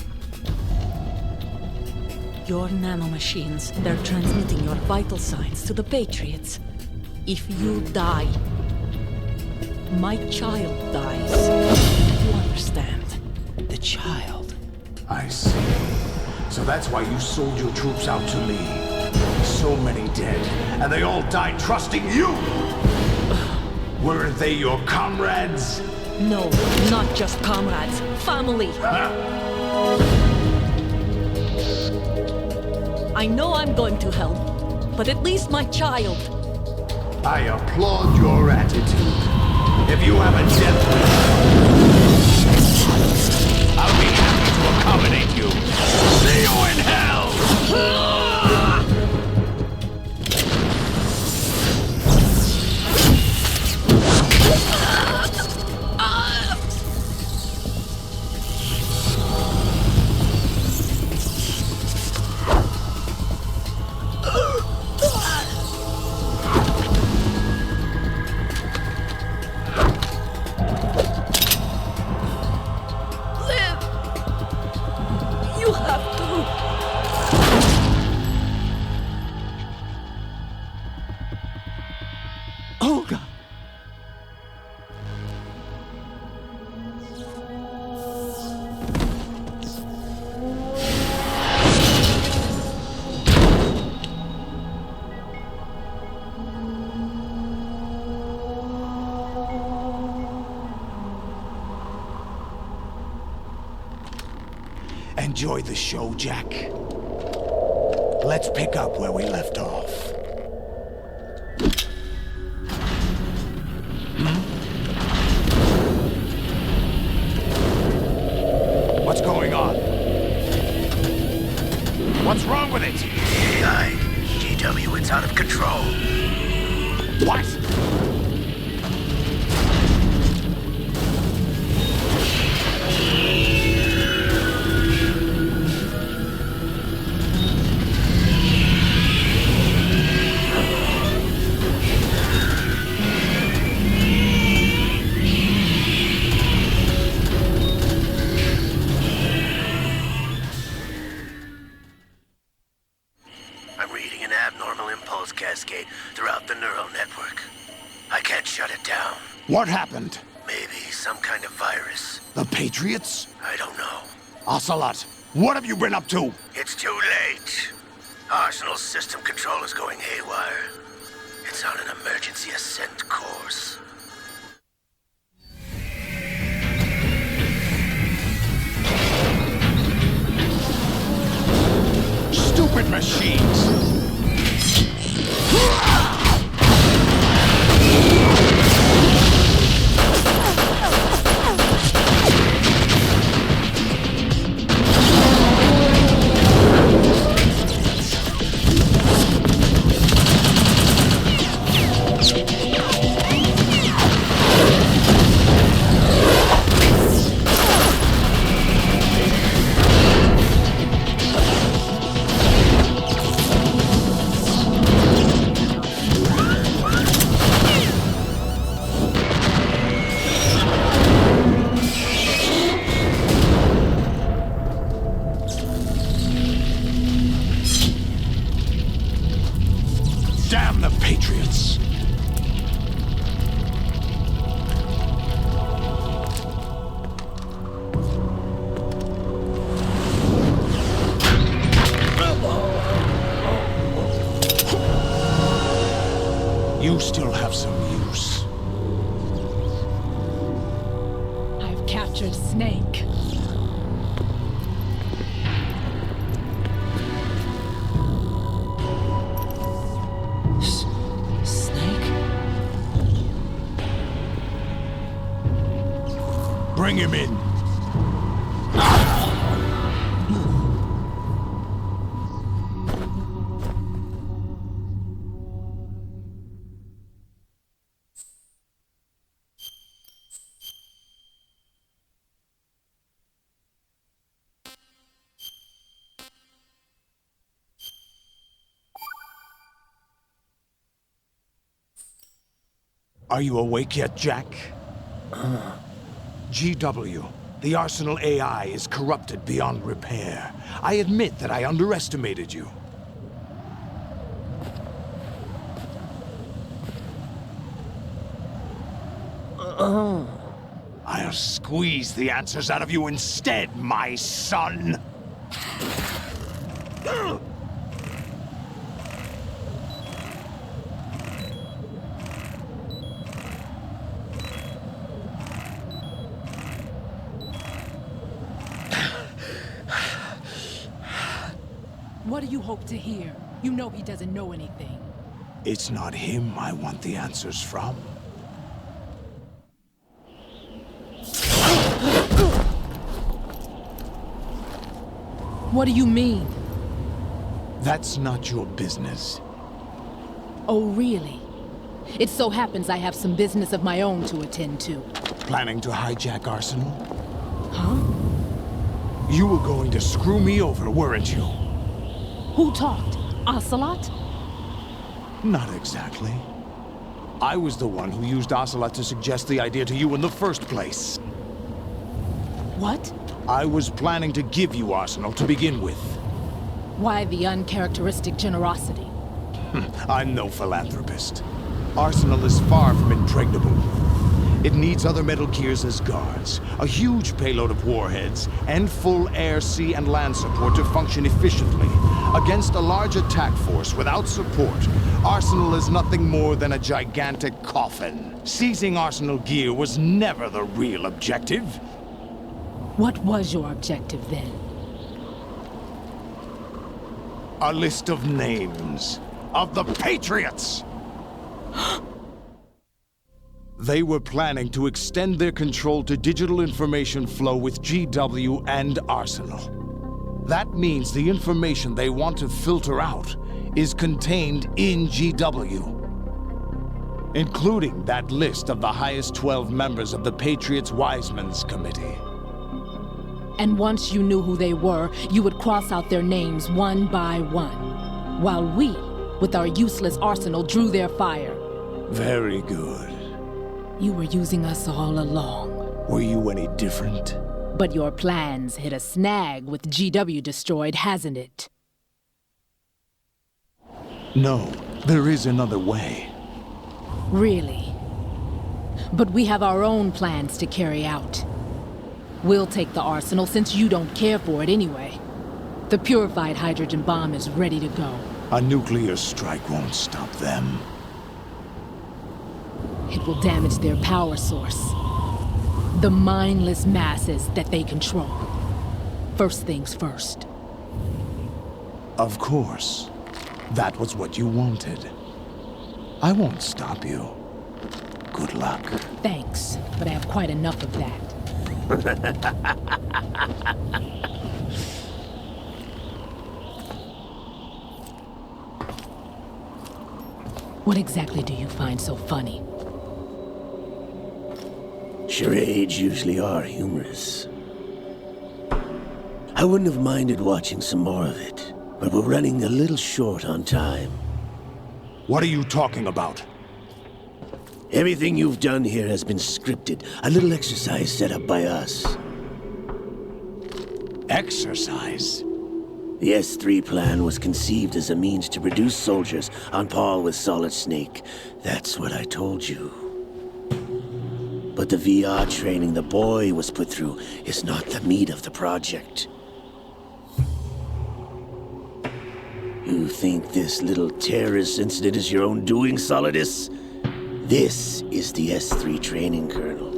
Your nanomachines, they're transmitting your vital signs to the Patriots. If you die, my child dies. You understand? The child. I see. So that's why you sold your troops out to me. So many dead, and they all died trusting you! Weren't they your comrades? No, not just comrades. Family. I know I'm going to hell, but at least my child. I applaud your attitude. If you have a death wish, I'll be happy to accommodate you. See you in hell! Olga! Enjoy the show, Jack. Let's pick up where we left off. What's going on? What's wrong with it? AI, GW, it's out of control. What? I'm reading an abnormal impulse cascade throughout the neural network. I can't shut it down. What happened? Maybe some kind of virus. The Patriots? I don't know. Ocelot, what have you been up to? It's too late. Arsenal's system control is going haywire. It's on an emergency ascent course. Stupid machines! Damn the Patriots! You still have some use. I've captured Snake. Snake? Bring him in. Are you awake yet, Jack? GW, the Arsenal AI is corrupted beyond repair. I admit that I underestimated you. I'll squeeze the answers out of you instead, my son! What do you hope to hear? You know he doesn't know anything. It's not him I want the answers from. What do you mean? That's not your business. Oh, really? It so happens I have some business of my own to attend to. Planning to hijack Arsenal? Huh? You were going to screw me over, weren't you? Who talked? Ocelot? Not exactly. I was the one who used Ocelot to suggest the idea to you in the first place. What? I was planning to give you Arsenal to begin with. Why the uncharacteristic generosity? I'm no philanthropist. Arsenal is far from impregnable. It needs other Metal Gears as guards, a huge payload of warheads, and full air, sea, and land support to function efficiently. Against a large attack force without support, Arsenal is nothing more than a gigantic coffin. Seizing Arsenal gear was never the real objective. What was your objective then? A list of names of the Patriots! They were planning to extend their control to digital information flow with GW and Arsenal. That means the information they want to filter out is contained in GW, including that list of the highest 12 members of the Patriots Wiseman's Committee. And once you knew who they were, you would cross out their names one by one, while we, with our useless arsenal, drew their fire. Very good. You were using us all along. Were you any different? But your plans hit a snag with GW destroyed, hasn't it? No, there is another way. Really? But we have our own plans to carry out. We'll take the arsenal since you don't care for it anyway. The purified hydrogen bomb is ready to go. A nuclear strike won't stop them. It will damage their power source. The mindless masses that they control. First things first. Of course. That was what you wanted. I won't stop you. Good luck. Thanks, but I have quite enough of that. What exactly do you find so funny? Charades usually are humorous. I wouldn't have minded watching some more of it, but we're running a little short on time. What are you talking about? Everything you've done here has been scripted. A little exercise set up by us. Exercise? The S3 plan was conceived as a means to produce soldiers on par with Solid Snake. That's what I told you. But the VR training the boy was put through is not the meat of the project. You think this little terrorist incident is your own doing, Solidus? This is the S3 training kernel.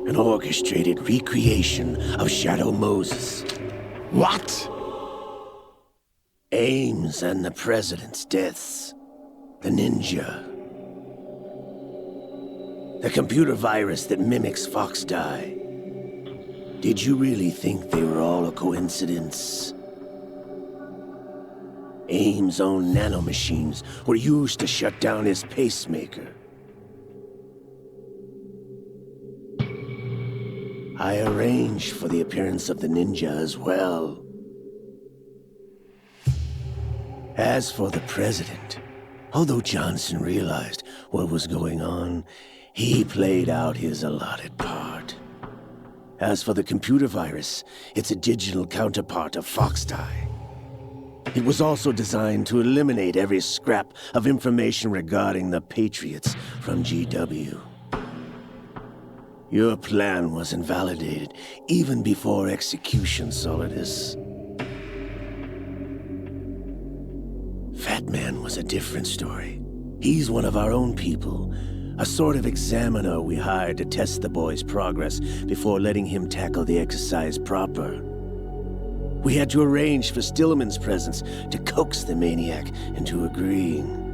An orchestrated recreation of Shadow Moses. What? Ames and the President's deaths. The ninja. The computer virus that mimics Fox Die. Did you really think they were all a coincidence? AIM's own nanomachines were used to shut down his pacemaker. I arranged for the appearance of the ninja as well. As for the president, although Johnson realized what was going on, he played out his allotted part. As for the computer virus, it's a digital counterpart of Fox Die. It was also designed to eliminate every scrap of information regarding the Patriots from GW. Your plan was invalidated even before execution, Solidus. Fat Man was a different story. He's one of our own people, a sort of examiner we hired to test the boy's progress before letting him tackle the exercise proper. We had to arrange for Stillman's presence to coax the maniac into agreeing.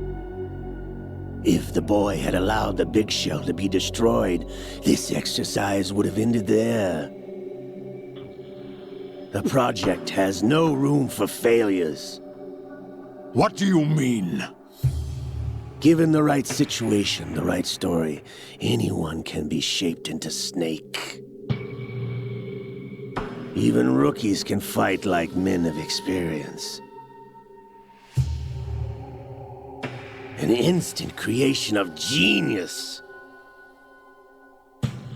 If the boy had allowed the big shell to be destroyed, this exercise would have ended there. The project has no room for failures. What do you mean? Given the right situation, the right story, anyone can be shaped into Snake. Even rookies can fight like men of experience. An instant creation of genius.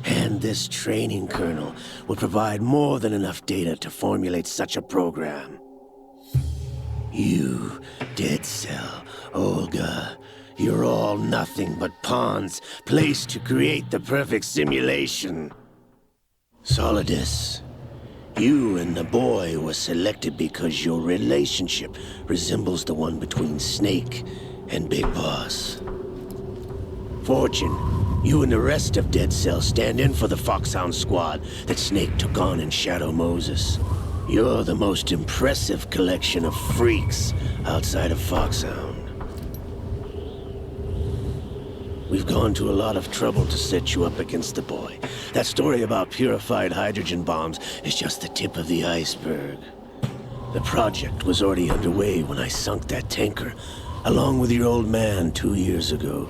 And this training kernel would provide more than enough data to formulate such a program. You, Dead Cell, Olga, you're all nothing but pawns placed to create the perfect simulation. Solidus, you and the boy were selected because your relationship resembles the one between Snake and Big Boss. Fortune, you and the rest of Dead Cell stand in for the Foxhound squad that Snake took on in Shadow Moses. You're the most impressive collection of freaks outside of Foxhound. We've gone to a lot of trouble to set you up against the boy. That story about purified hydrogen bombs is just the tip of the iceberg. The project was already underway when I sunk that tanker, along with your old man 2 years ago.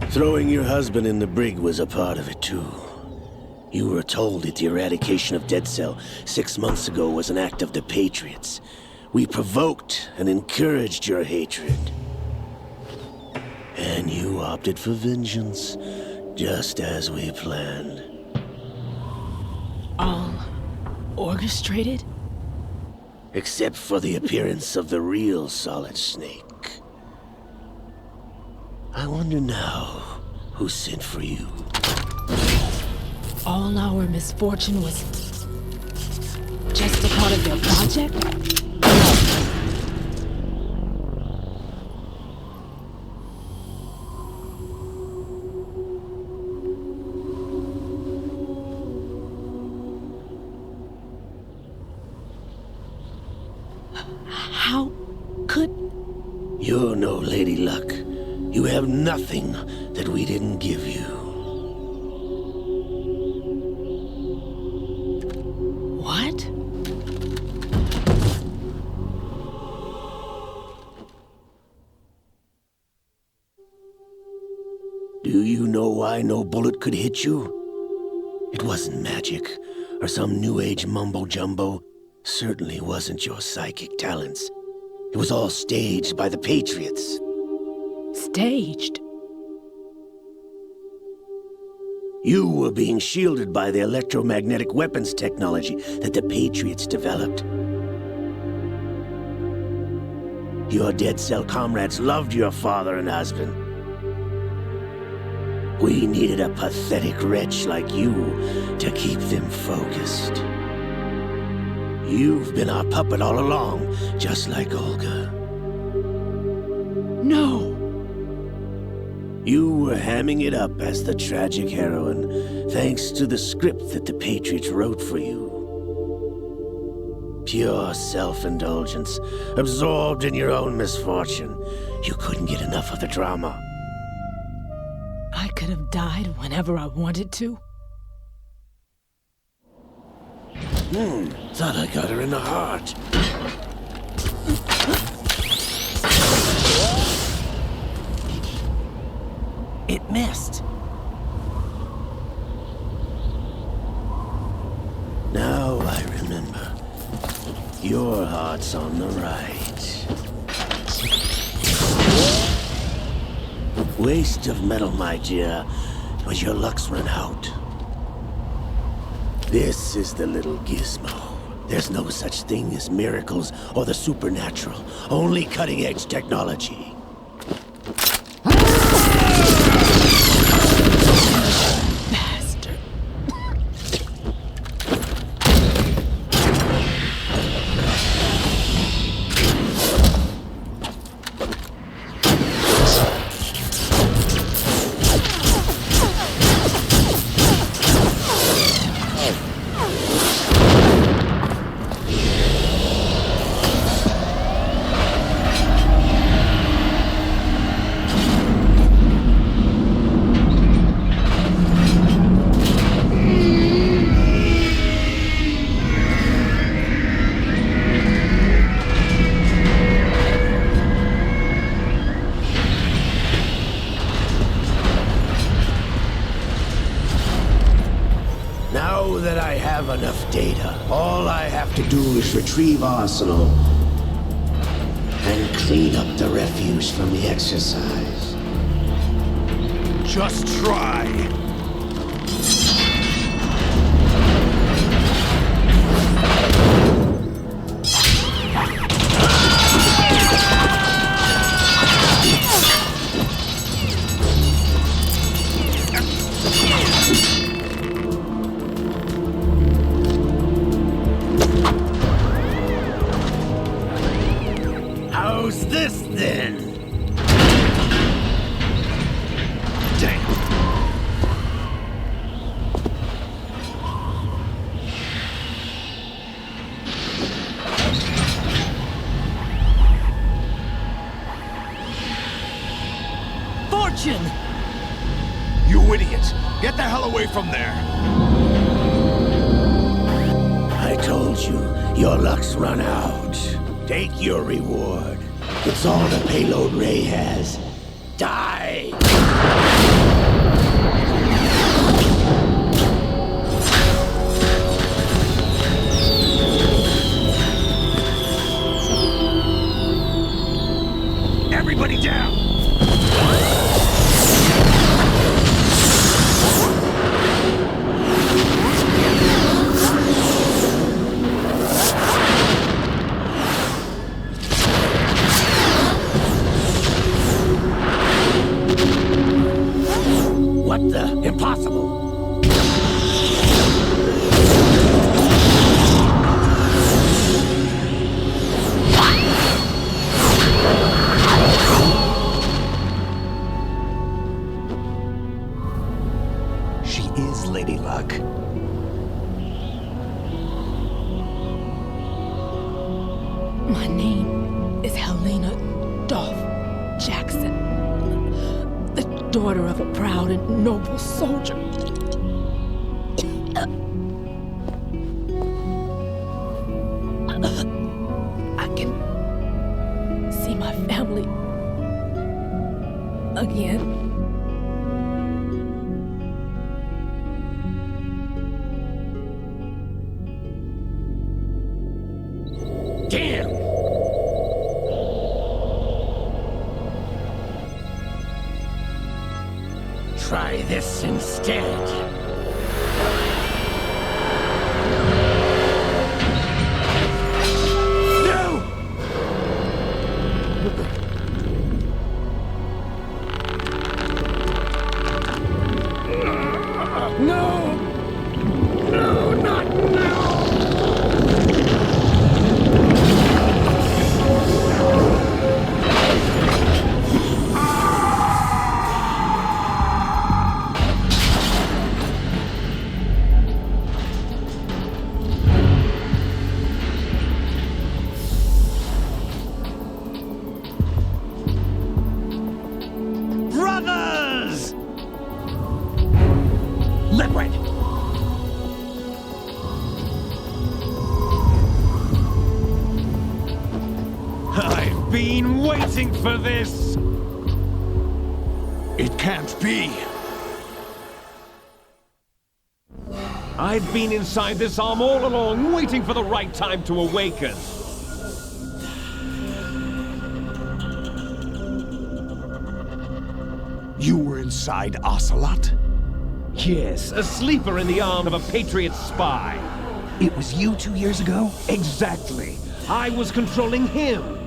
Throwing your husband in the brig was a part of it too. You were told that the eradication of Dead Cell 6 months ago was an act of the Patriots. We provoked and encouraged your hatred. And you opted for vengeance, just as we planned. All orchestrated? Except for the appearance of the real Solid Snake. I wonder now who sent for you. All our misfortune was just a part of their project? How could... You're no Lady Luck. You have nothing that we didn't give you. What? Do you know why no bullet could hit you? It wasn't magic, or some new age mumbo-jumbo. Certainly wasn't your psychic talents. It was all staged by the Patriots. Staged? You were being shielded by the electromagnetic weapons technology that the Patriots developed. Your Dead Cell comrades loved your father and husband. We needed a pathetic wretch like you to keep them focused. You've been our puppet all along, just like Olga. No! You were hamming it up as the tragic heroine, thanks to the script that the Patriots wrote for you. Pure self-indulgence, absorbed in your own misfortune. You couldn't get enough of the drama. could have died whenever I wanted to? Thought I got her in the heart. It missed. Now I remember. Your heart's on the right. Waste of metal, my dear, but your luck's run out. This is the little gizmo. There's no such thing as miracles or the supernatural, only cutting-edge technology. Now that I have enough data, all I have to do is retrieve Arsenal and clean up the refuse from the exercise. Just try. How's this then? Damn. Fortune! You idiot! Get the hell away from there! I told you, your luck's run out. Take your reward. It's all the payload Ray has. Die! Everybody down! What the? Impossible! She is Lady Luck. My name is Helena Dolph Jackson, the daughter of a proud and noble soldier. I can see my family again. Damn! Try this instead. No! No! No, not now! waiting for this! It can't be. I've been inside this arm all along, waiting for the right time to awaken. You were inside Ocelot? Yes, a sleeper in the arm of a Patriot spy. It was you 2 years ago? Exactly. I was controlling him.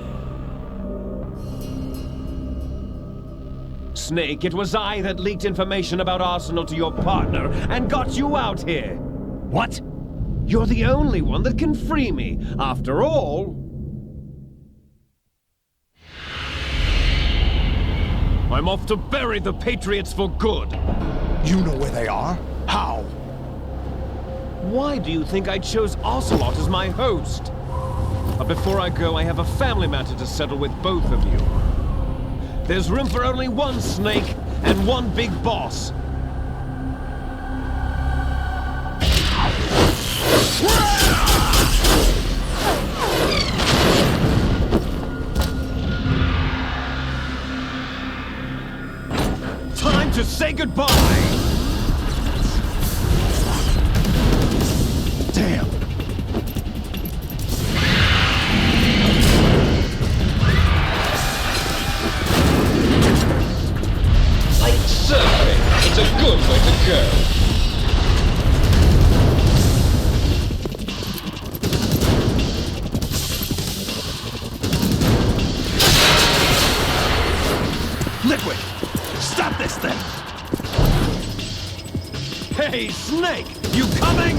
Snake, it was I that leaked information about Arsenal to your partner and got you out here. What? You're the only one that can free me. After all... I'm off to bury the Patriots for good. You know where they are? How? Why do you think I chose Ocelot as my host? But before I go, I have a family matter to settle with both of you. There's room for only one Snake and one big boss. Time to say goodbye! Damn! Surfing, it's a good way to go. Liquid! Stop this thing! Hey, Snake! You coming?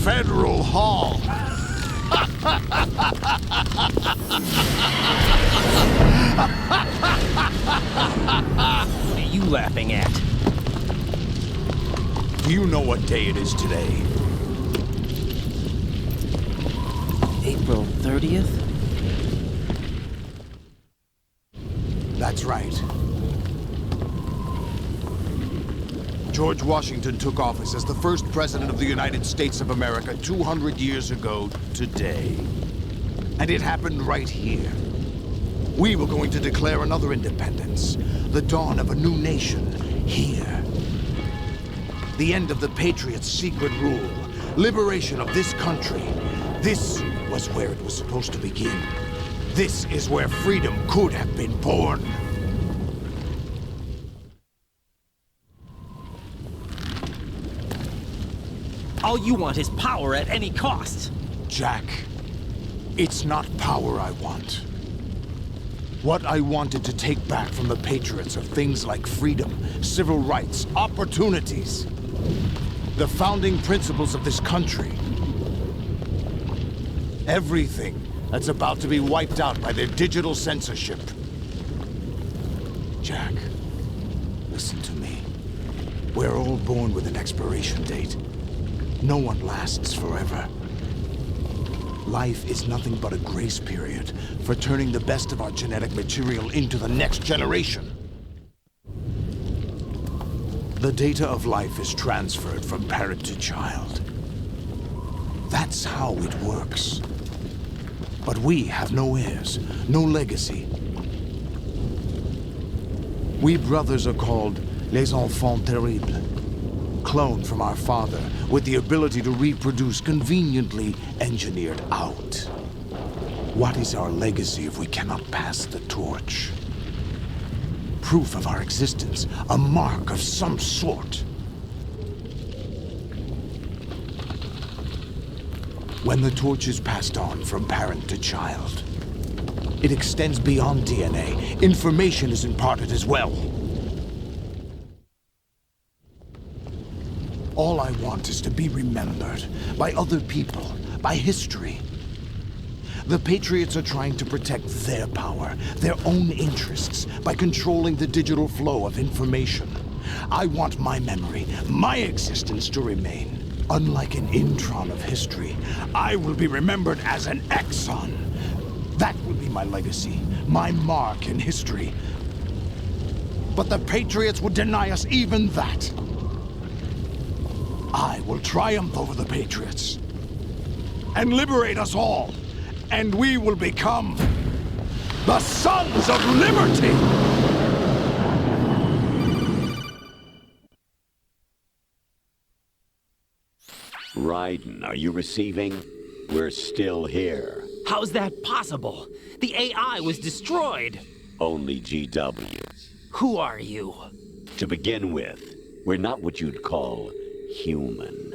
Federal Hall. What are you laughing at? Do you know what day it is today? April 30th? That's right. George Washington took office as the first president of the United States of America 200 years ago today. And it happened right here. We were going to declare another independence, the dawn of a new nation, here. The end of the Patriots' secret rule, liberation of this country. This was where it was supposed to begin. This is where freedom could have been born. All you want is power at any cost. Jack, it's not power I want. What I wanted to take back from the Patriots are things like freedom, civil rights, opportunities. The founding principles of this country. Everything that's about to be wiped out by their digital censorship. Jack, listen to me. We're all born with an expiration date. No one lasts forever. Life is nothing but a grace period for turning the best of our genetic material into the next generation. The data of life is transferred from parent to child. That's how it works. But we have no heirs, no legacy. We brothers are called les enfants terribles, cloned from our father with the ability to reproduce conveniently engineered out. What is our legacy if we cannot pass the torch? Proof of our existence, a mark of some sort. When the torch is passed on from parent to child, it extends beyond DNA. Information is imparted as well. All I want is to be remembered by other people, by history. The Patriots are trying to protect their power, their own interests, by controlling the digital flow of information. I want my memory, my existence to remain. Unlike an intron of history, I will be remembered as an exon. That will be my legacy, my mark in history. But the Patriots would deny us even that. I will triumph over the Patriots and liberate us all, and we will become the Sons of Liberty! Raiden, are you receiving? We're still here. How's that possible? The AI was destroyed. Only GW. Who are you? To begin with, we're not what you'd call human.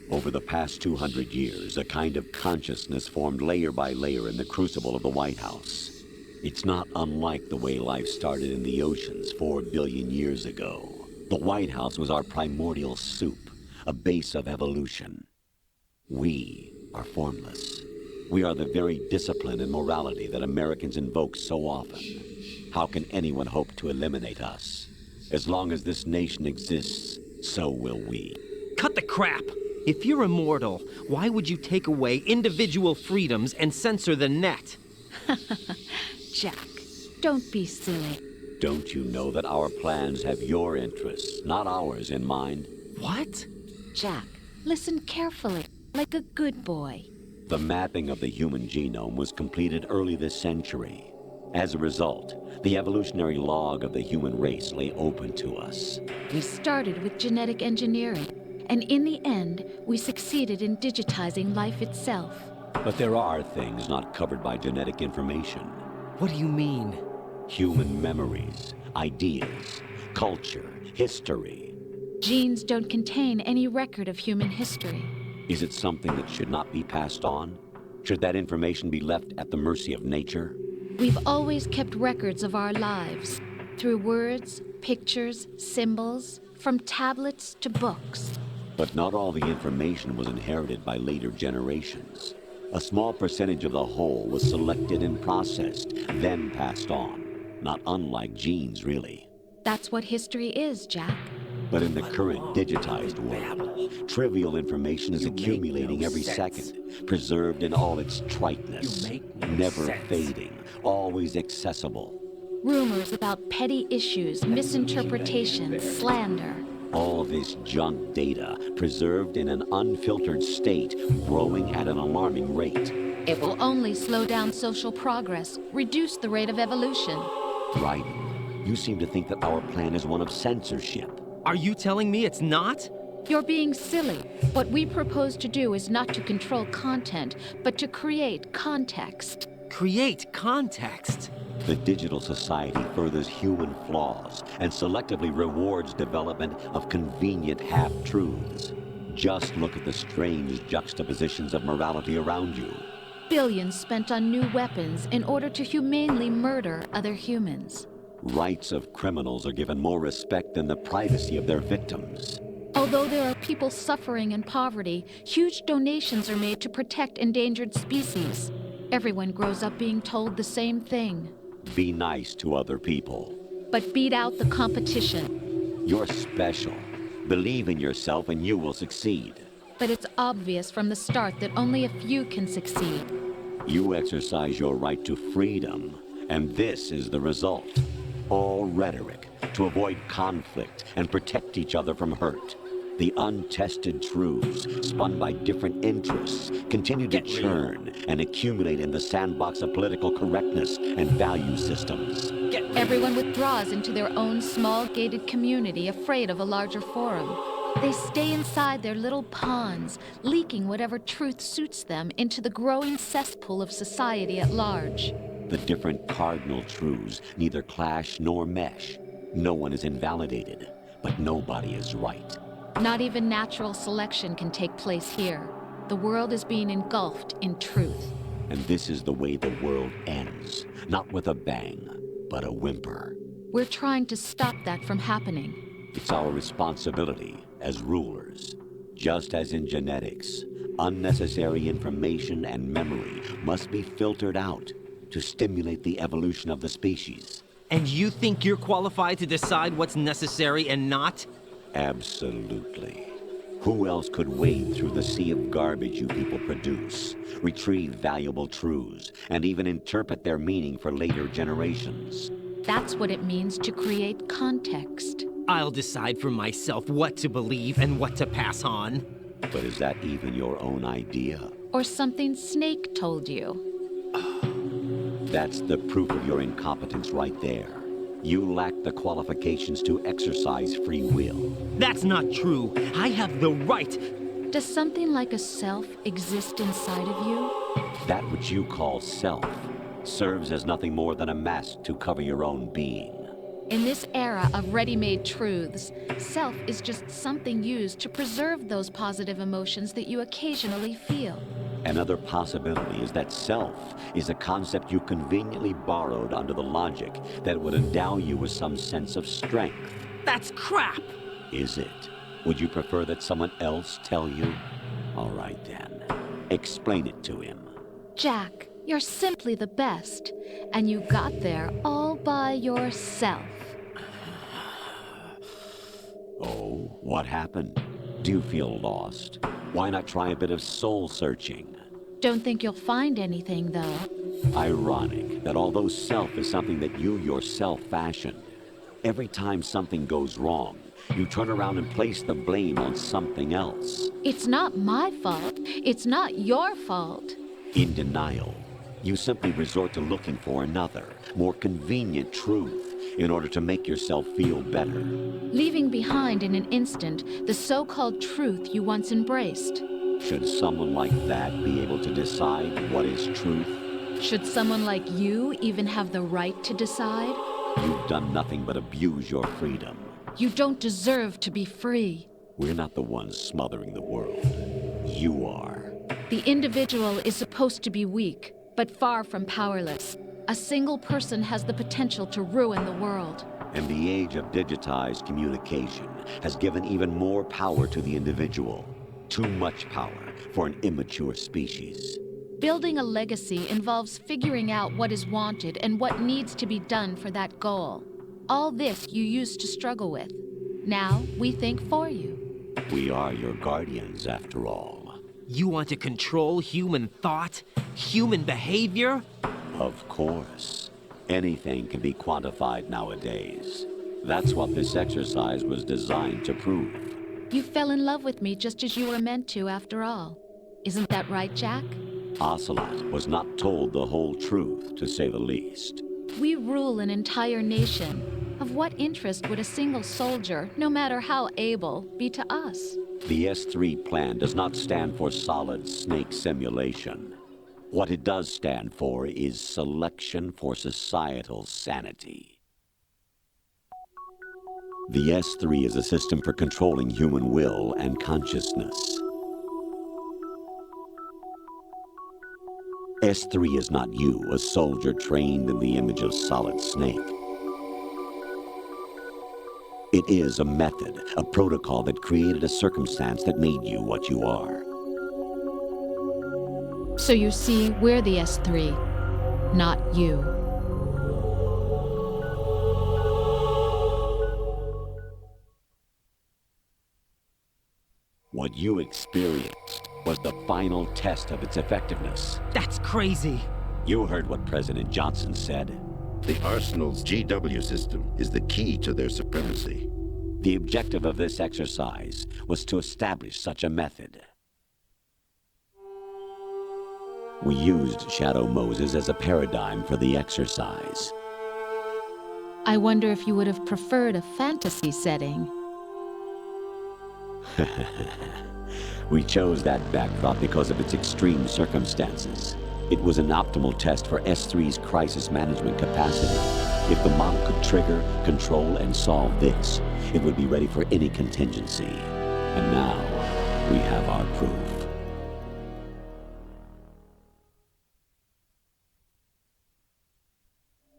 Over the past 200 years, a kind of consciousness formed layer by layer in the crucible of the White House. It's not unlike the way life started in the oceans 4 billion years ago. The White House was our primordial soup, a base of evolution. We are formless. We are the very discipline and morality that Americans invoke so often. How can anyone hope to eliminate us? As long as this nation exists, so will we. Cut the crap! If you're immortal, why would you take away individual freedoms and censor the net? Jack, don't be silly. Don't you know that our plans have your interests, not ours, in mind? What? Jack, listen carefully, like a good boy. The mapping of the human genome was completed early this century. As a result, the evolutionary log of the human race lay open to us. We started with genetic engineering, and in the end, we succeeded in digitizing life itself. But there are things not covered by genetic information. What do you mean? Human memories, ideas, culture, history. Genes don't contain any record of human history. Is it something that should not be passed on? Should that information be left at the mercy of nature? We've always kept records of our lives, through words, pictures, symbols, from tablets to books. But not all the information was inherited by later generations. A small percentage of the whole was selected and processed, then passed on. Not unlike genes, really. That's what history is, Jack. But in the current digitized world, trivial information is accumulating every second, preserved in all its triteness, never fading, always accessible. Rumors about petty issues, misinterpretations, slander. All this junk data, preserved in an unfiltered state, growing at an alarming rate. It will only slow down social progress, reduce the rate of evolution. Right. You seem to think that our plan is one of censorship. Are you telling me it's not? You're being silly. What we propose to do is not to control content, but to create context. Create context? The digital society furthers human flaws and selectively rewards development of convenient half-truths. Just look at the strange juxtapositions of morality around you. Billions spent on new weapons in order to humanely murder other humans. Rights of criminals are given more respect than the privacy of their victims. Although there are people suffering in poverty, huge donations are made to protect endangered species. Everyone grows up being told the same thing. Be nice to other people. But beat out the competition. You're special. Believe in yourself and you will succeed. But it's obvious from the start that only a few can succeed. You exercise your right to freedom, and this is the result. All rhetoric to avoid conflict and protect each other from hurt. The untested truths, spun by different interests, continue to churn and accumulate in the sandbox of political correctness and value systems. Everyone withdraws into their own small gated community, afraid of a larger forum. They stay inside their little ponds, leaking whatever truth suits them into the growing cesspool of society at large. The different cardinal truths neither clash nor mesh. No one is invalidated, but nobody is right. Not even natural selection can take place here. The world is being engulfed in truth. And this is the way the world ends. Not with a bang, but a whimper. We're trying to stop that from happening. It's our responsibility as rulers. Just as in genetics, unnecessary information and memory must be filtered out to stimulate the evolution of the species. And you think you're qualified to decide what's necessary and not? Absolutely. Who else could wade through the sea of garbage you people produce, retrieve valuable truths, and even interpret their meaning for later generations? That's what it means to create context. I'll decide for myself what to believe and what to pass on. But is that even your own idea? Or something Snake told you? That's the proof of your incompetence right there. You lack the qualifications to exercise free will. That's not true. I have the right. Does something like a self exist inside of you? That which you call self serves as nothing more than a mask to cover your own being. In this era of ready-made truths, self is just something used to preserve those positive emotions that you occasionally feel. Another possibility is that self is a concept you conveniently borrowed under the logic that would endow you with some sense of strength. That's crap! Is it? Would you prefer that someone else tell you? All right then. Explain it to him. Jack, you're simply the best, and you got there all by yourself. Oh, what happened? Do you feel lost? Why not try a bit of soul searching? Don't think you'll find anything, though. Ironic that although self is something that you yourself fashioned, every time something goes wrong, you turn around and place the blame on something else. It's not my fault. It's not your fault. In denial, you simply resort to looking for another, more convenient truth in order to make yourself feel better. Leaving behind in an instant the so-called truth you once embraced. Should someone like that be able to decide what is truth? Should someone like you even have the right to decide? You've done nothing but abuse your freedom. You don't deserve to be free. We're not the ones smothering the world. You are. The individual is supposed to be weak, but far from powerless. A single person has the potential to ruin the world. And the age of digitized communication has given even more power to the individual. Too much power for an immature species. Building a legacy involves figuring out what is wanted and what needs to be done for that goal. All this you used to struggle with. Now we think for you. We are your guardians, after all. You want to control human thought? Human behavior? Of course. Anything can be quantified nowadays. That's what this exercise was designed to prove. You fell in love with me just as you were meant to, after all. Isn't that right, Jack? Ocelot was not told the whole truth, to say the least. We rule an entire nation. Of what interest would a single soldier, no matter how able, be to us? The S3 plan does not stand for solid snake simulation. What it does stand for is selection for societal sanity. The S3 is a system for controlling human will and consciousness. S3 is not you, a soldier trained in the image of Solid Snake. It is a method, a protocol that created a circumstance that made you what you are. So you see, we're the S3, not you. What you experienced was the final test of its effectiveness. That's crazy. You heard what President Johnson said. The Arsenal's GW system is the key to their supremacy. The objective of this exercise was to establish such a method. We used Shadow Moses as a paradigm for the exercise. I wonder if you would have preferred a fantasy setting. We chose that backdrop because of its extreme circumstances. It was an optimal test for S3's crisis management capacity. If the model could trigger, control, and solve this, it would be ready for any contingency. And now, we have our proof.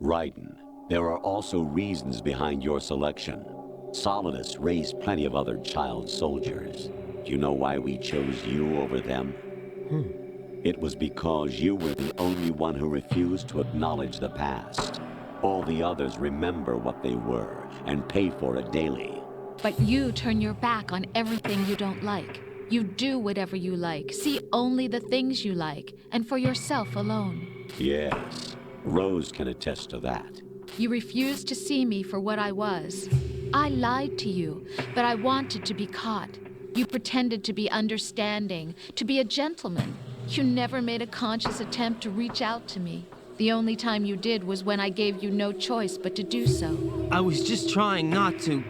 Raiden, there are also reasons behind your selection. Solidus raised plenty of other child soldiers. Do you know why we chose you over them? It was because you were the only one who refused to acknowledge the past. All the others remember what they were and pay for it daily. But you turn your back on everything you don't like. You do whatever you like, see only the things you like, and for yourself alone. Yes, Rose can attest to that. You refused to see me for what I was. I lied to you, but I wanted to be caught. You pretended to be understanding, to be a gentleman. You never made a conscious attempt to reach out to me. The only time you did was when I gave you no choice but to do so. I was just trying not to...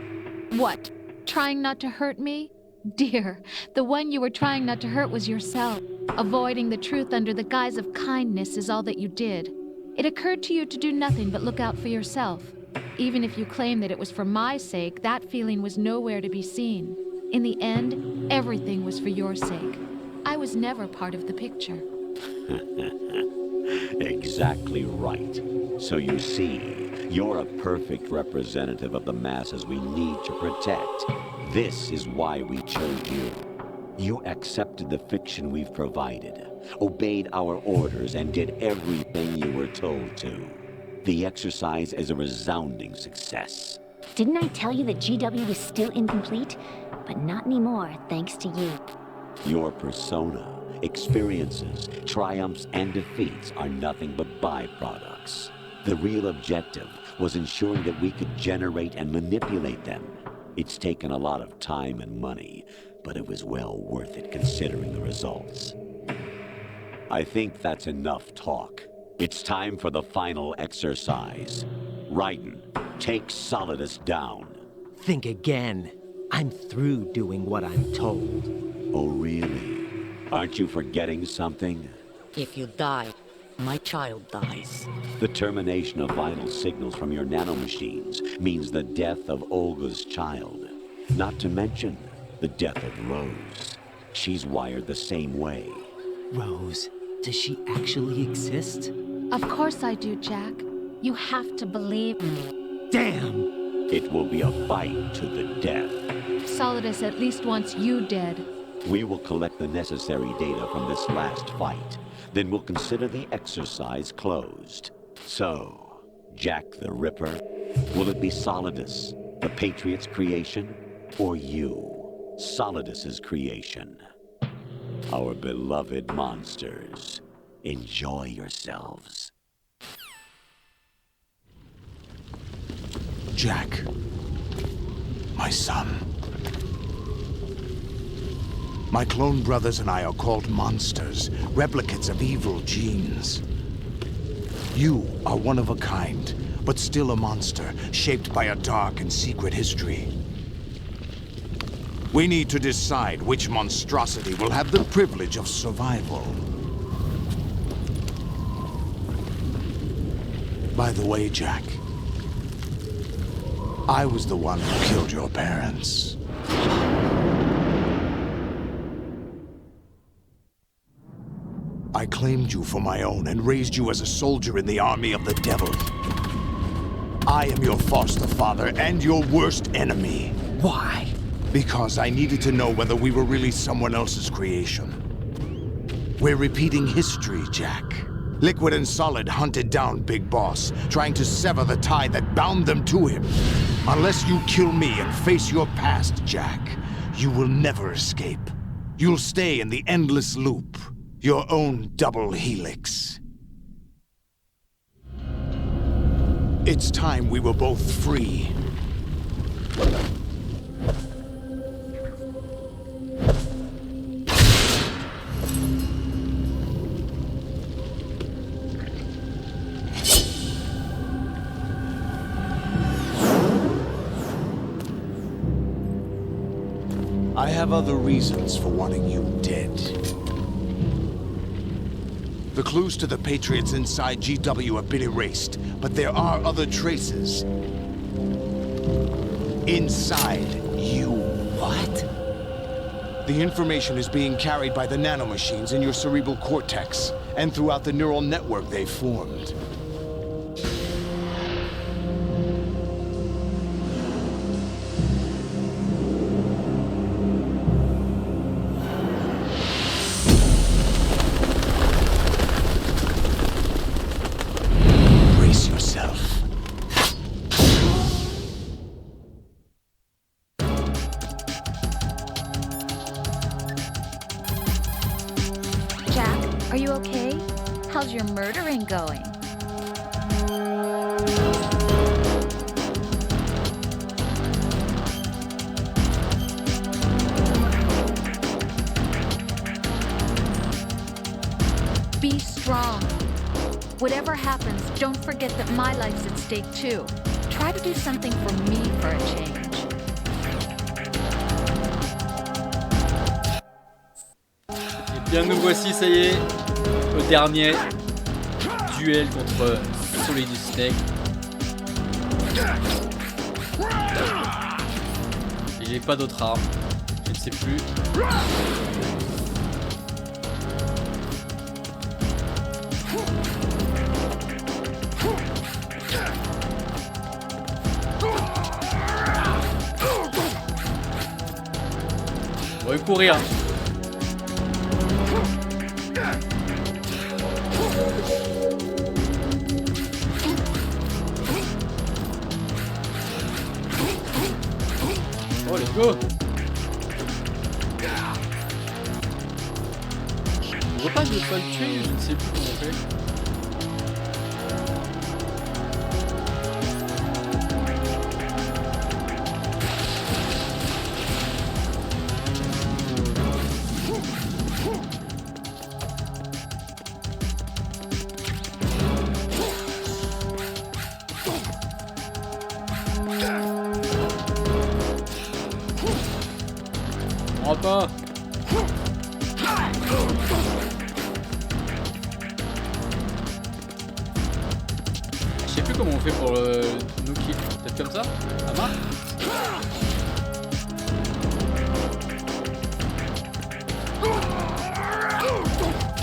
What? Trying not to hurt me? Dear, the one you were trying not to hurt was yourself. Avoiding the truth under the guise of kindness is all that you did. It occurred to you to do nothing but look out for yourself. Even if you claim that it was for my sake, that feeling was nowhere to be seen. In the end, everything was for your sake. I was never part of the picture. Exactly right. So you see, you're a perfect representative of the masses we need to protect. This is why we chose you. You accepted the fiction we've provided, obeyed our orders, and did everything you were told to. The exercise is a resounding success. Didn't I tell you that GW was still incomplete? But not anymore, thanks to you. Your persona, experiences, triumphs, and defeats are nothing but byproducts. The real objective was ensuring that we could generate and manipulate them. It's taken a lot of time and money, but it was well worth it considering the results. I think that's enough talk. It's time for the final exercise. Raiden, take Solidus down. Think again. I'm through doing what I'm told. Oh, really? Aren't you forgetting something? If you die, my child dies. The termination of vital signals from your nanomachines means the death of Olga's child. Not to mention the death of Rose. She's wired the same way. Rose, does she actually exist? Of course I do, Jack. You have to believe me. Damn! It will be a fight to the death. Solidus at least wants you dead. We will collect the necessary data from this last fight. Then we'll consider the exercise closed. So, Jack the Ripper, will it be Solidus, the Patriot's creation, or you, Solidus's creation? Our beloved monsters, enjoy yourselves. Jack, my son. My clone brothers and I are called monsters, replicates of evil genes. You are one of a kind, but still a monster, shaped by a dark and secret history. We need to decide which monstrosity will have the privilege of survival. By the way, Jack, I was the one who killed your parents. I claimed you for my own and raised you as a soldier in the army of the devil. I am your foster father and your worst enemy. Why? Because I needed to know whether we were really someone else's creation. We're repeating history, Jack. Liquid and Solid hunted down Big Boss, trying to sever the tie that bound them to him. Unless you kill me and face your past, Jack, you will never escape. you'll stay in the endless loop, your own double helix. It's time we were both free. I have other reasons for wanting you dead. The clues to the Patriots inside GW have been erased, but there are other traces. Inside you. What? The information is being carried by the nanomachines in your cerebral cortex, and throughout the neural network they've formed. Are you okay? How's your murdering going? Be strong. Whatever happens, don't forget that my life's at stake too. Try to do something for me for a change. Bien, nous voici, ça y est, au dernier duel contre Solid Snake. Et j'ai pas d'autre arme, je ne sais plus. On va courir. Oh, let's go. On voit pas de pas le tuer, je ne sais plus comment on fait. On pas. Je sais plus comment on fait pour le no kill. Peut-être comme ça? À main?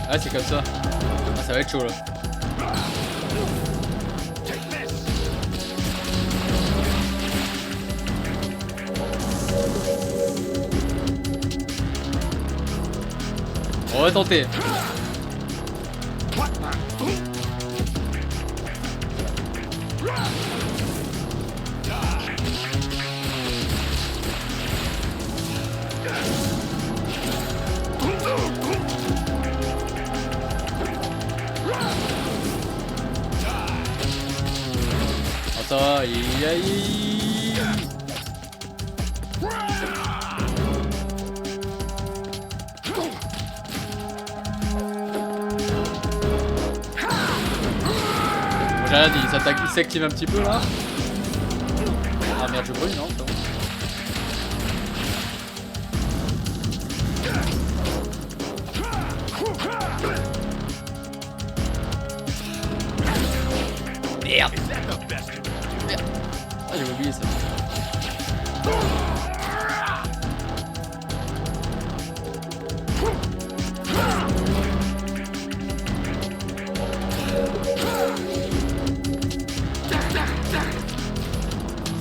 Ah, c'est comme ça. Ah, ça va être chaud là. On va tenter. Ah, ça va, j'ai rien dit, il s'active un petit peu là. Ah merde, je brûle, non, c'est bon. Merde. Merde. Ah, j'ai oublié ça.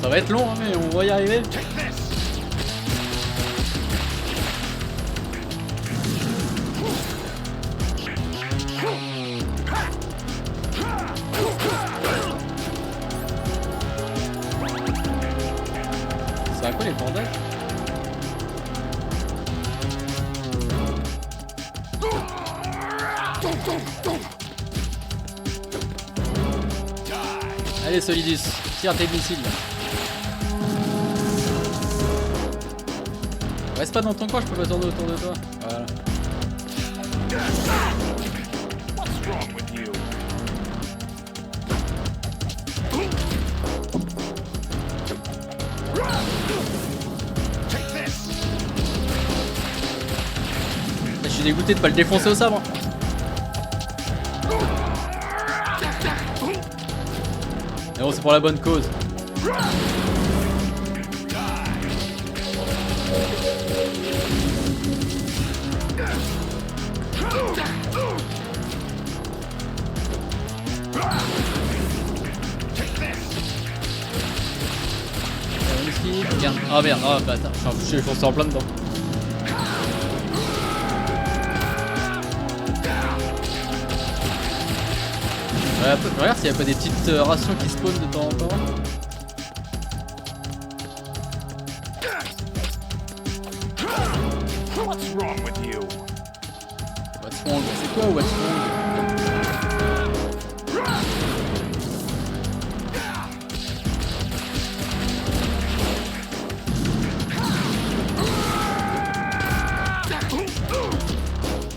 Ça va être long, hein, mais on va y arriver. C'est à quoi les bandages? Allez Solidus, tire tes missiles. Reste pas dans ton coin, je peux pas tourner autour de toi. Voilà. Je suis dégoûté de pas le défoncer au sabre. Mais bon, c'est pour la bonne cause. Ah merde, ah bâtard, je suis foncé en plein dedans. Ouais, regarde s'il n'y a pas des petites rations qui spawnent de temps en temps. What's wrong with you? What's wrong? C'est quoi what's wrong?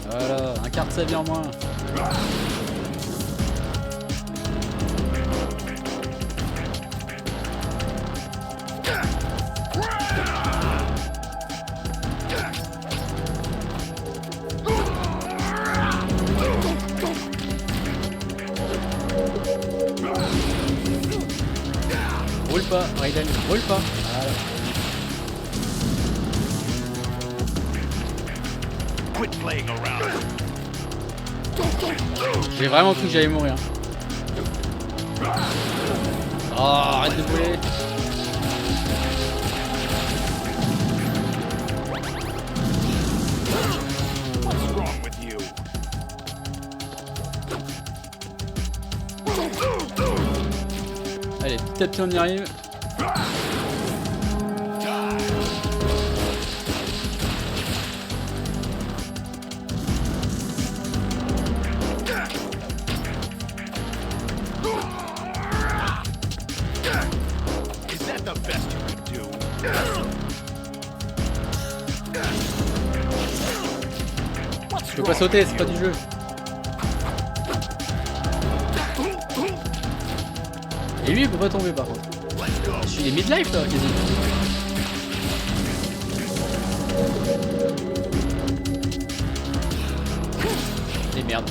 Voilà, un quart de sa vie en moins. Roule pas, Raiden, roule pas. Voilà. J'ai vraiment cru que j'allais mourir. Oh, arrête de brûler. Allez, petit à petit on y arrive. Je peux pas sauter, c'est pas du jeu. Et lui il peut pas tomber par contre. Je suis les midlife là quasi. Et merde.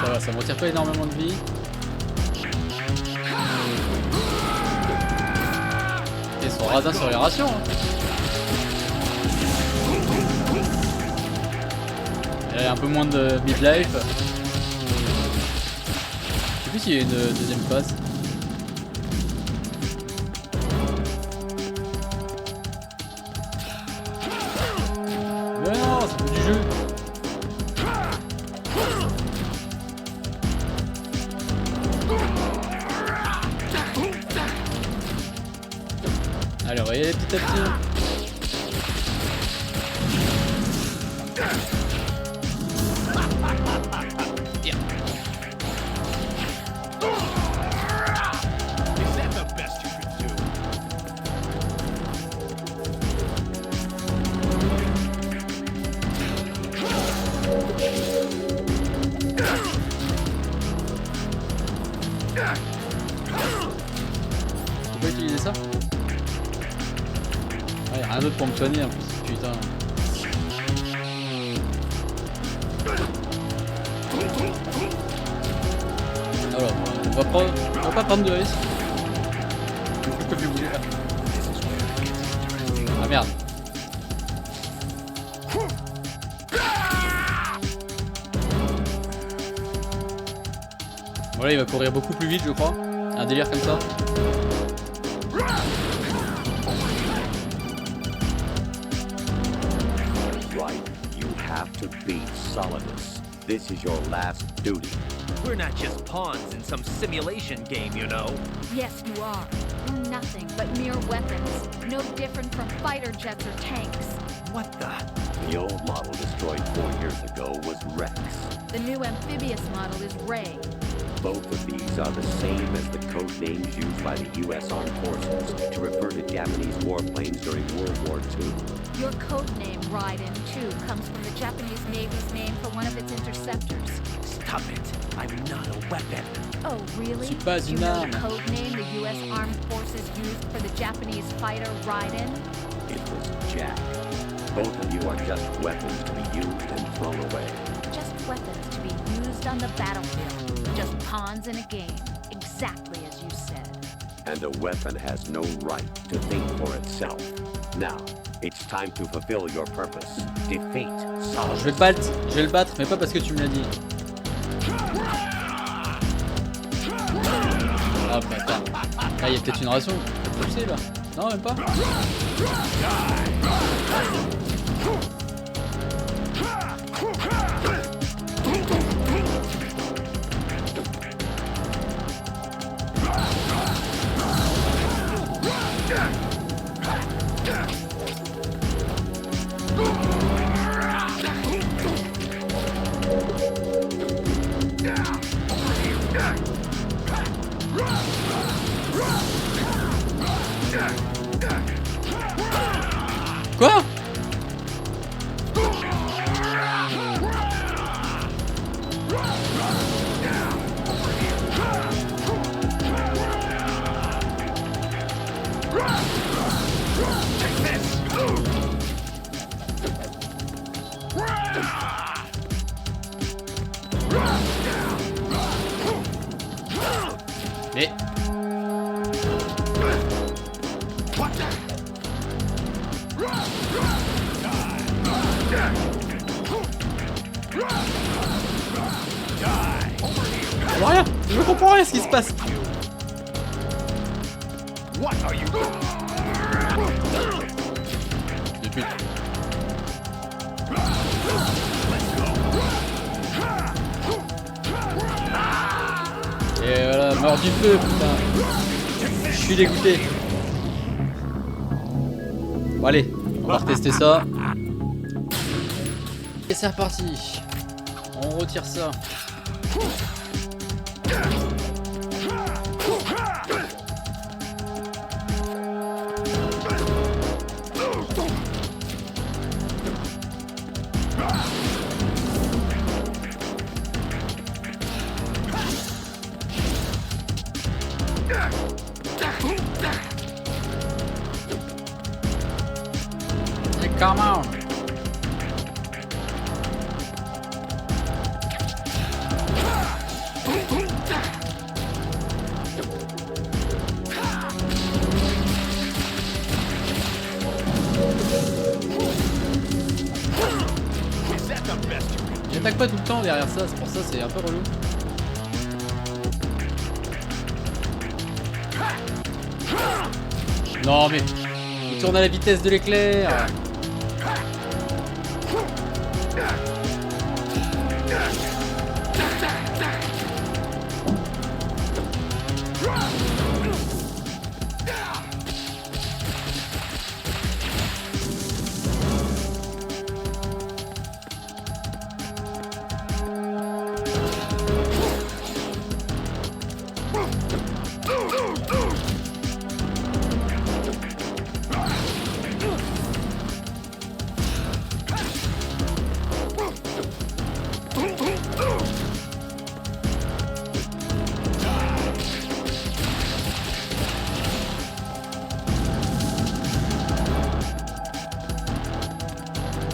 Ça va, ça me retire pas énormément de vie. Ils sont radins sur les rations. Hein. Il y a un peu moins de midlife. Je sais plus s'il y a une deuxième phase. Mais non, c'est pas du jeu. Allez, on va y aller petit à petit. Je peux pas utiliser ça? Ah, y'a rien d'autre pour me soigner en plus, putain. Alors, on va pas prendre de risque. Je peux plus bouger là. Ah merde. Voilà, il va courir beaucoup plus vite je crois. Un délire comme ça. Right, you have to beat Solidus. This is your last duty. We're not just pawns in some simulation game, you know. Yes, you are. We're nothing but mere weapons. No different from fighter jets or tanks. What the? The old model destroyed 4 years ago was Rex. The new amphibious model is Ray. Both of these are the same as the code names used by the U.S. Armed Forces to refer to Japanese warplanes during World War II. Your code name, Raiden, too, comes from the Japanese Navy's name for one of its interceptors. Stop it. I'm not a weapon. Oh, really? C'est pas You une know arme. the code name the U.S. Armed Forces used for the Japanese fighter Raiden? It was Jack. Both of you are just weapons to be used and thrown away. Just weapons to be used on the battlefield. Just pawns in a game. Exactly as you said. And a weapon has no right to think for itself. Now, it's time to fulfill your purpose. Defeat Solomon. Je vais le battre, mais pas parce que tu me l'as dit. Ah putain. Ah, il y a peut-être une ration. Je sais là. Non, même pas. Quoi? Mais... Rien, je comprends rien ce qui se passe. De pute. Et voilà, mort du feu, putain. Je suis dégoûté. Bon allez, on va retester ça. Et c'est reparti. On retire ça. Hey, come on. Il attaque pas tout le temps derrière ça, c'est pour ça c'est un peu relou. Non mais il tourne à la vitesse de l'éclair.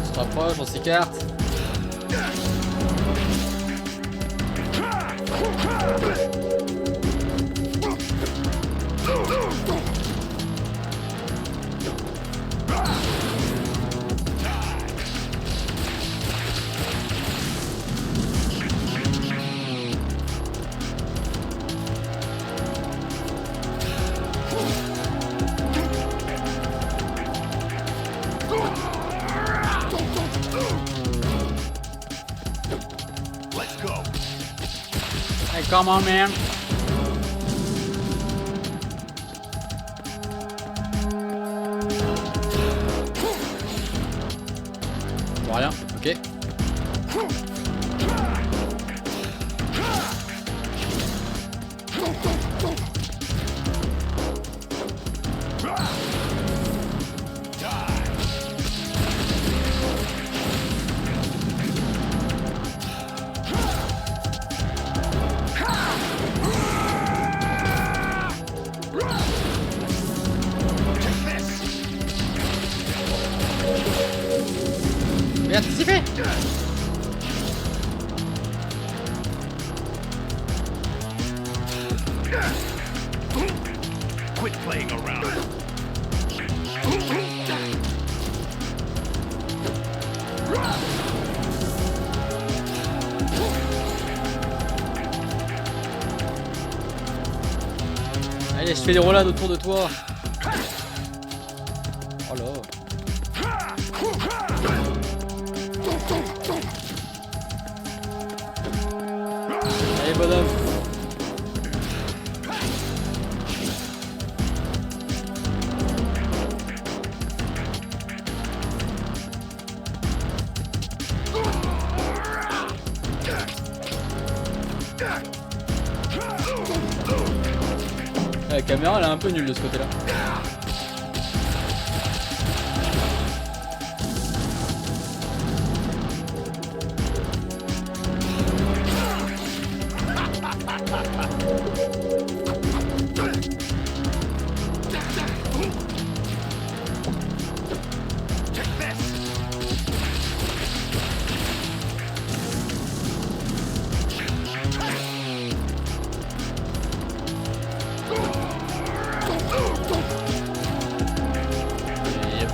On se rapproche, on s'écarte. Hey, come on, man. rien, ok. J'ai anticipé. Quit playing around. Allez, je fais des roulades autour de toi. Oh là. Allez, bonhomme. La caméra elle est un peu nulle de ce côté là.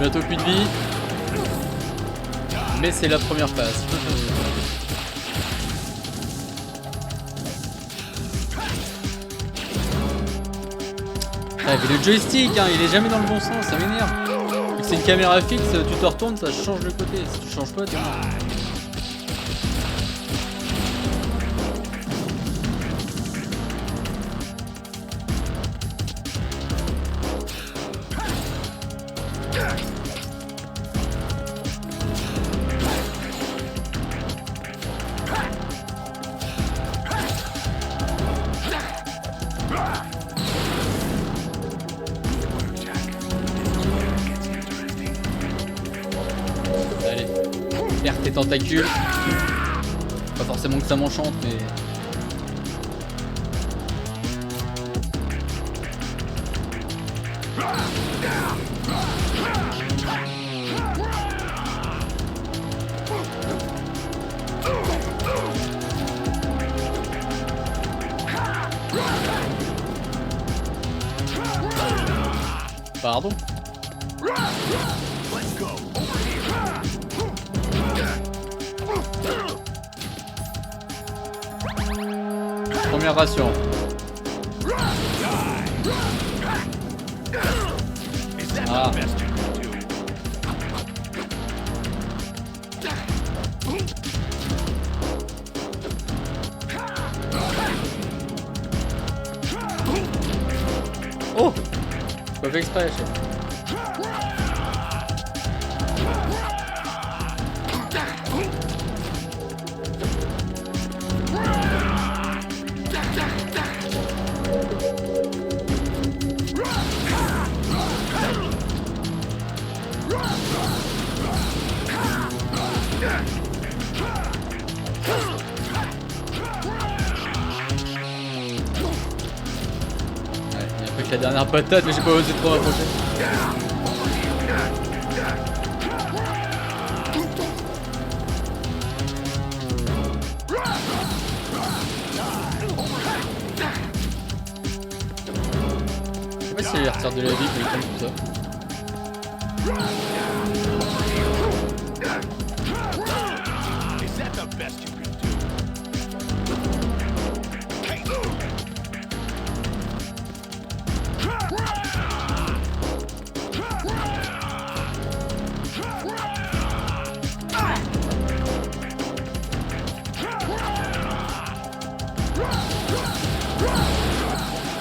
Bientôt plus de vie. Mais c'est la première phase. Ah, mais le joystick, hein, il est jamais dans le bon sens, ça m'énerve. C'est une caméra fixe, tu te retournes, ça change de côté. Si tu changes pas, tu meurs. Tes tentacules. Pas forcément que ça m'enchante, mais. Pardon. Première ration. Ah. Oh, j'ai pas fait exprès. La dernière patate, mais j'ai pas osé trop m'approcher. Je sais pas si il retire de la vie quand il tombe tout ça.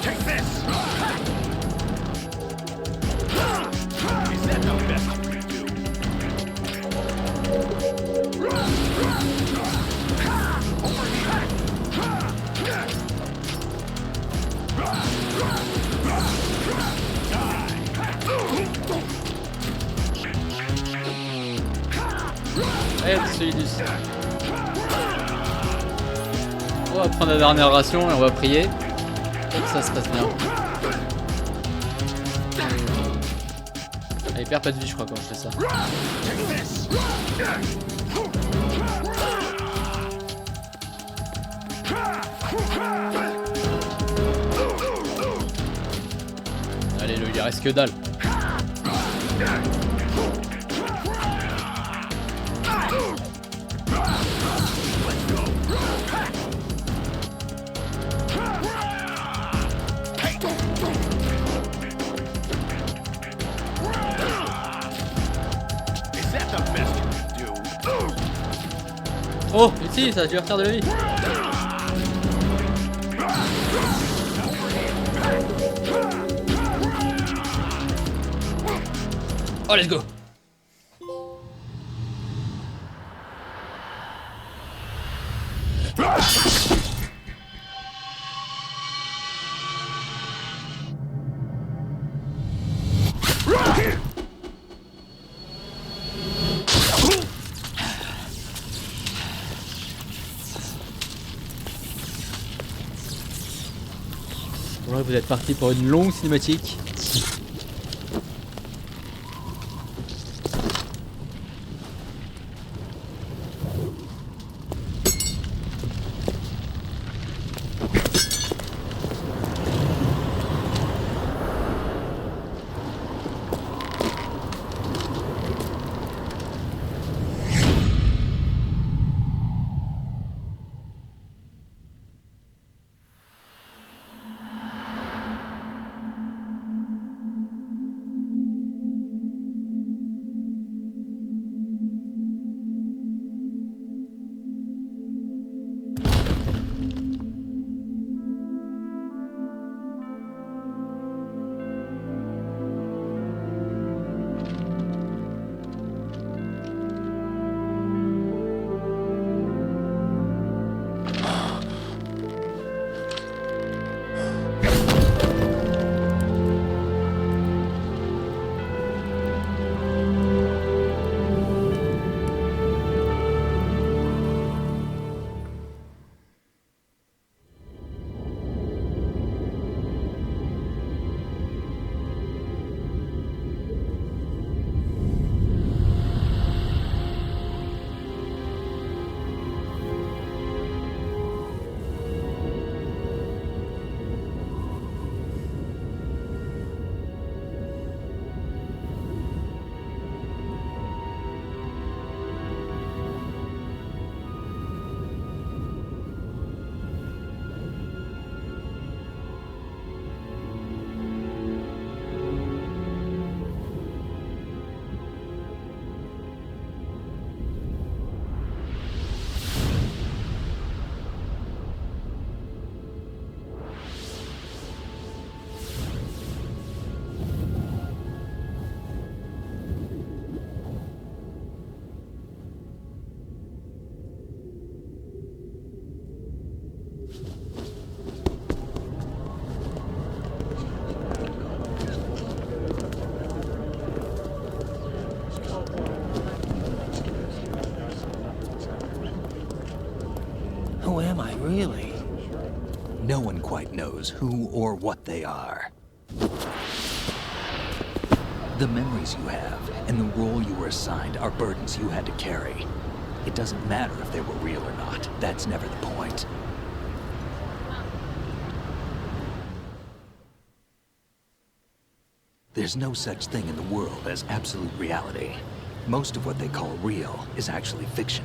Take this! Is that the best you can do? Aide, Solidus. On va prendre la dernière ration et on va prier. Et que ça se passe bien. Elle perd pas de vie, je crois, quand je fais ça. Allez, il lui reste que dalle. Oh, ici, ça a dû refaire de la vie. Oh, let's go. Bon, là, vous êtes parti pour une longue cinématique. Who am I, really? No one quite knows who or what they are. The memories you have and the role you were assigned are burdens you had to carry. It doesn't matter if they were real or not. That's never the point. There's no such thing in the world as absolute reality. Most of what they call real is actually fiction.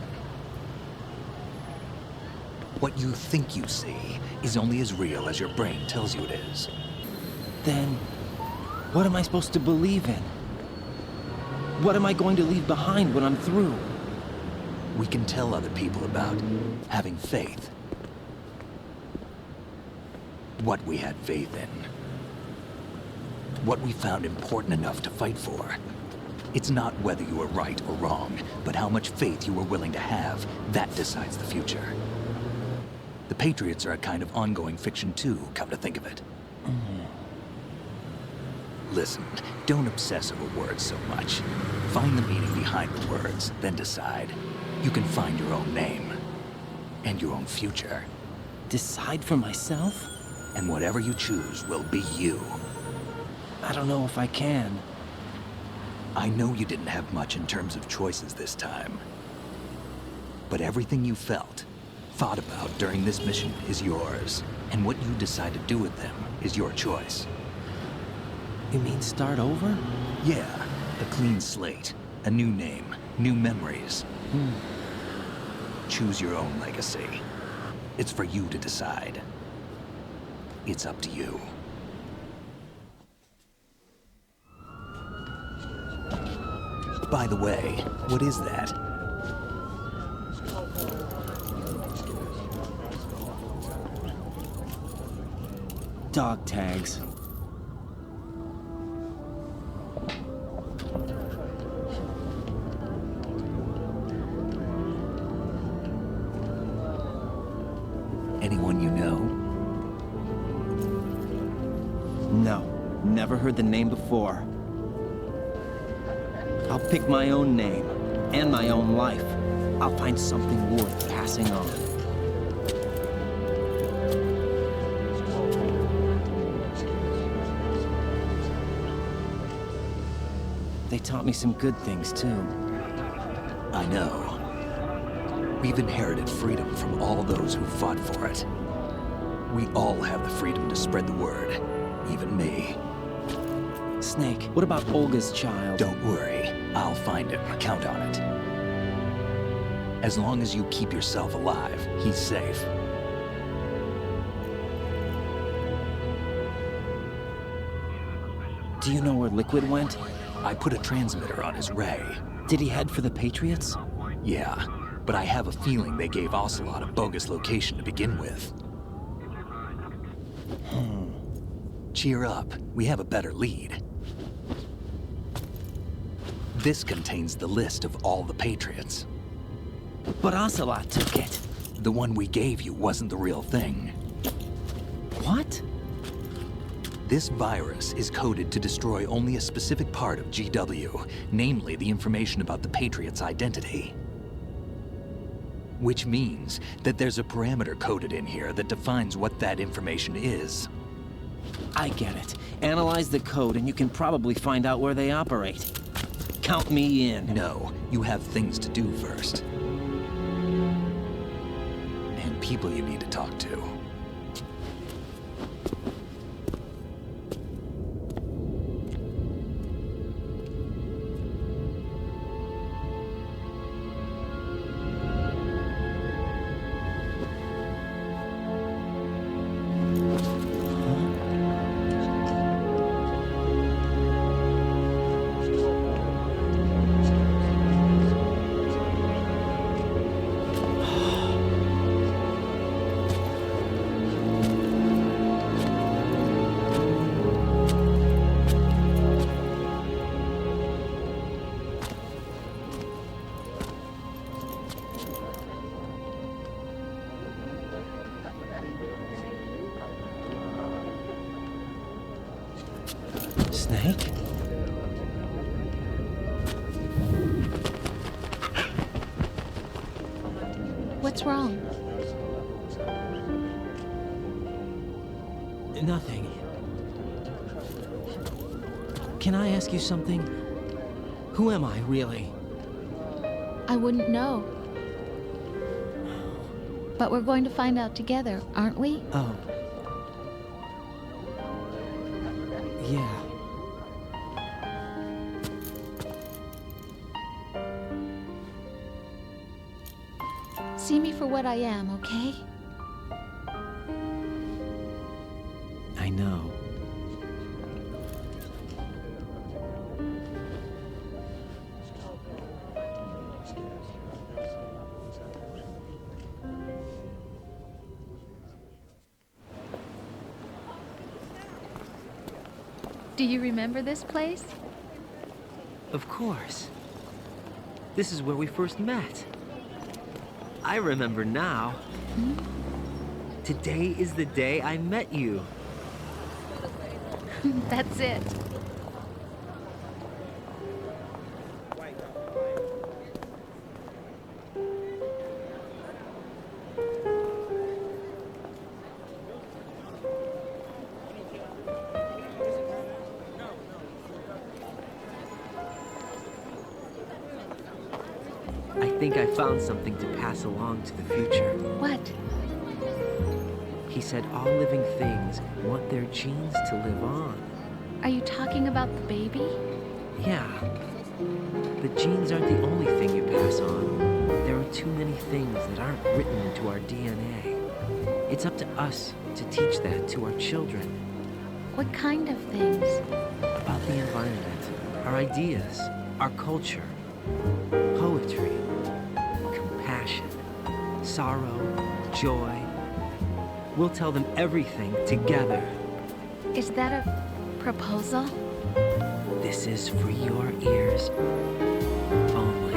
What you think you see is only as real as your brain tells you it is. Then, what am I supposed to believe in? What am I going to leave behind when I'm through? We can tell other people about having faith. What we had faith in. What we found important enough to fight for. It's not whether you were right or wrong, but how much faith you were willing to have. That decides the future. The Patriots are a kind of ongoing fiction too, come to think of it. Listen, don't obsess over words so much. Find the meaning behind the words, then decide. You can find your own name. And your own future. Decide for myself? And whatever you choose will be you. I don't know if I can. I know you didn't have much in terms of choices this time. But everything you felt, thought about during this mission is yours. And what you decide to do with them is your choice. You mean start over? Yeah, a clean slate, a new name, new memories. Choose your own legacy. It's for you to decide. It's up to you. By the way, what is that? Dog tags. Anyone you know? No, never heard the name before. I'll pick my own name, and my own life. I'll find something worth passing on. They taught me some good things, too. I know. We've inherited freedom from all those who fought for it. We all have the freedom to spread the word, even me. Snake, what about Olga's child? Don't worry, I'll find him. Count on it. As long as you keep yourself alive, he's safe. Do you know where Liquid went? I put a transmitter on his ray. Did he head for the Patriots? Yeah, but I have a feeling they gave Ocelot a bogus location to begin with. Cheer up, we have a better lead. This contains the list of all the Patriots. But Ocelot took it. The one we gave you wasn't the real thing. What? This virus is coded to destroy only a specific part of GW, namely the information about the Patriots' identity. Which means that there's a parameter coded in here that defines what that information is. I get it. Analyze the code and you can probably find out where they operate. Count me in. No, you have things to do first. And people you need to talk to. Snake? What's wrong? Nothing. Can I ask you something? Who am I, really? I wouldn't know. But we're going to find out together, aren't we? Oh. Yeah. See me for what I am, okay? I know. Do you remember this place? Of course. This is where we first met. I remember now. Today is the day I met you. That's it. I think I found something to pass along to the future. What? He said all living things want their genes to live on. Are you talking about the baby? Yeah. The genes aren't the only thing you pass on. There are too many things that aren't written into our DNA. It's up to us to teach that to our children. What kind of things? About the environment, our ideas, our culture, poetry, compassion, sorrow, joy. We'll tell them everything together. Is that a proposal? This is for your ears only.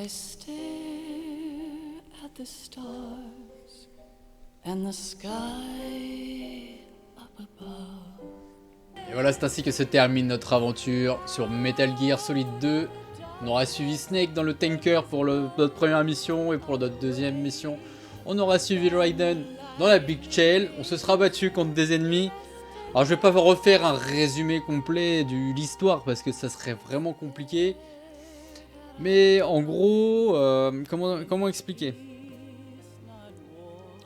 I stare at the stars and the sky up above. Et voilà, c'est ainsi que se termine notre aventure sur Metal Gear Solid 2. On aura suivi Snake dans le tanker pour notre première mission et pour notre deuxième mission. On aura suivi Raiden dans la Big Chain. On se sera battu contre des ennemis. Alors je vais pas vous refaire un résumé complet de l'histoire parce que ça serait vraiment compliqué. Mais en gros, comment expliquer?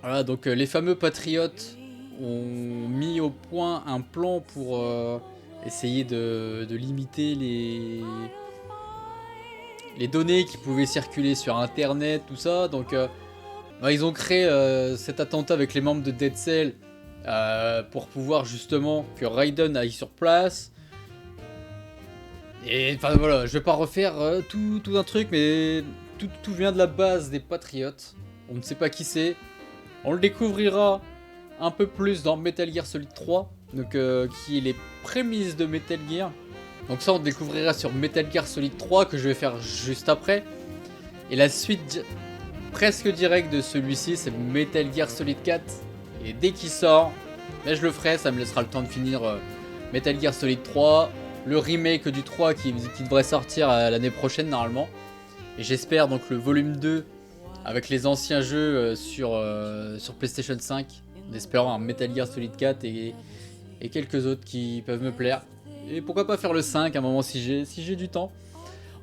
Voilà, donc les fameux patriotes ont mis au point un plan pour essayer de limiter les données qui pouvaient circuler sur internet, tout ça. Donc ils ont créé cet attentat avec les membres de Dead Cell pour pouvoir justement que Raiden aille sur place. Et enfin voilà, je vais pas refaire tout un truc, mais tout vient de la base des patriotes. On ne sait pas qui c'est. On le découvrira un peu plus dans Metal Gear Solid 3, donc qui est les prémices de Metal Gear. Donc ça on découvrira sur Metal Gear Solid 3 que je vais faire juste après. Et la suite presque directe de celui-ci c'est Metal Gear Solid 4. Et dès qu'il sort, là je le ferai, ça me laissera le temps de finir Metal Gear Solid 3. Le remake du 3 qui devrait sortir l'année prochaine normalement. Et j'espère donc le volume 2 avec les anciens jeux sur PlayStation 5. En espérant un Metal Gear Solid 4 et quelques autres qui peuvent me plaire. Et pourquoi pas faire le 5 à un moment si j'ai du temps.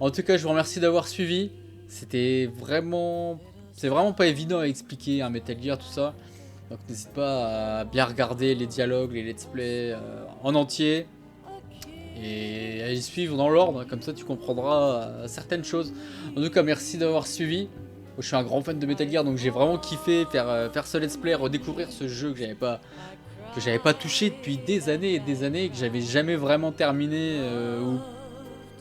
En tout cas je vous remercie d'avoir suivi. C'est vraiment pas évident à expliquer un Metal Gear tout ça. Donc n'hésite pas à bien regarder les dialogues, les let's play en entier. Et à y suivre dans l'ordre, comme ça tu comprendras certaines choses. En tout cas merci d'avoir suivi. Je suis un grand fan de Metal Gear donc j'ai vraiment kiffé faire ce let's play, redécouvrir ce jeu que j'avais pas touché depuis des années et des années, que j'avais jamais vraiment terminé, ou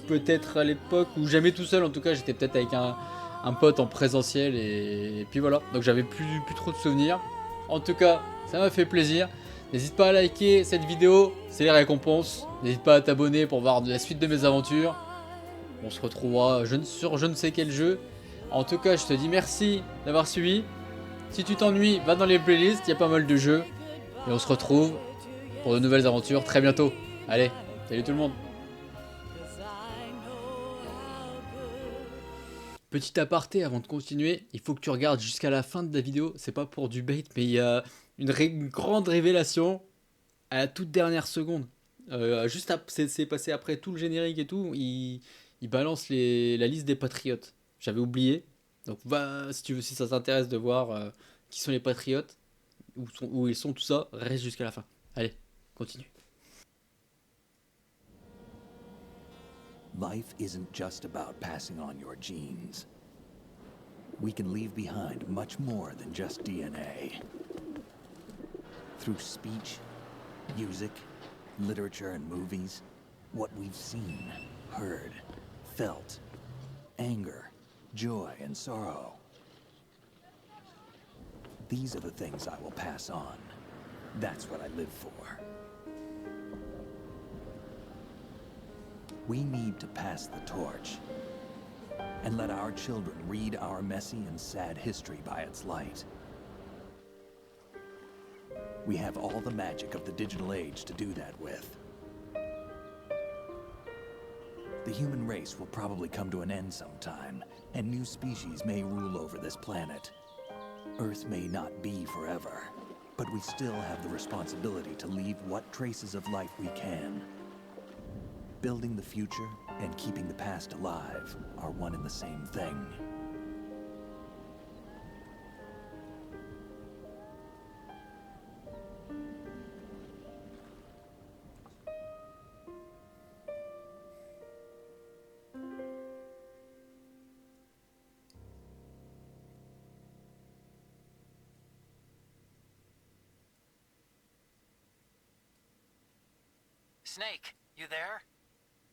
peut-être à l'époque, ou jamais tout seul en tout cas, j'étais peut-être avec un pote en présentiel et puis voilà, donc j'avais plus trop de souvenirs. En tout cas ça m'a fait plaisir. N'hésite pas à liker cette vidéo, c'est les récompenses. N'hésite pas à t'abonner pour voir la suite de mes aventures. On se retrouvera sur je ne sais quel jeu. En tout cas, je te dis merci d'avoir suivi. Si tu t'ennuies, va dans les playlists, il y a pas mal de jeux. Et on se retrouve pour de nouvelles aventures très bientôt. Allez, salut tout le monde. Petit aparté avant de continuer, il faut que tu regardes jusqu'à la fin de la vidéo. C'est pas pour du bait, mais il y a une grande révélation à la toute dernière seconde. C'est passé après tout le générique et tout. Il balance la liste des patriotes. J'avais oublié. Donc va, si ça t'intéresse de voir qui sont les patriotes, où ils sont, tout ça, reste jusqu'à la fin. Allez, continue. Life isn't just about passing on your genes. We can leave behind much more than just DNA. Through speech, music, literature, and movies, what we've seen, heard, felt, anger, joy, and sorrow. These are the things I will pass on. That's what I live for. We need to pass the torch and let our children read our messy and sad history by its light. We have all the magic of the digital age to do that with. The human race will probably come to an end sometime, and new species may rule over this planet. Earth may not be forever, but we still have the responsibility to leave what traces of life we can. Building the future and keeping the past alive are one and the same thing. Snake, you there?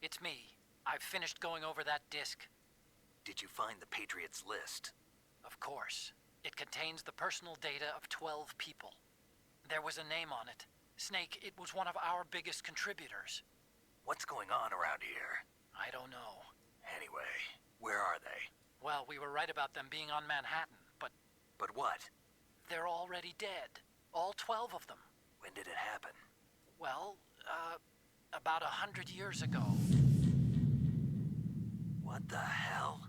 It's me. I've finished going over that disk. Did you find the Patriots list? Of course. It contains the personal data of 12 people. There was a name on it. Snake, it was one of our biggest contributors. What's going on around here? I don't know. Anyway, where are they? Well, we were right about them being on Manhattan, but... But what? They're already dead. All 12 of them. When did it happen? Well, about 100 years ago. What the hell?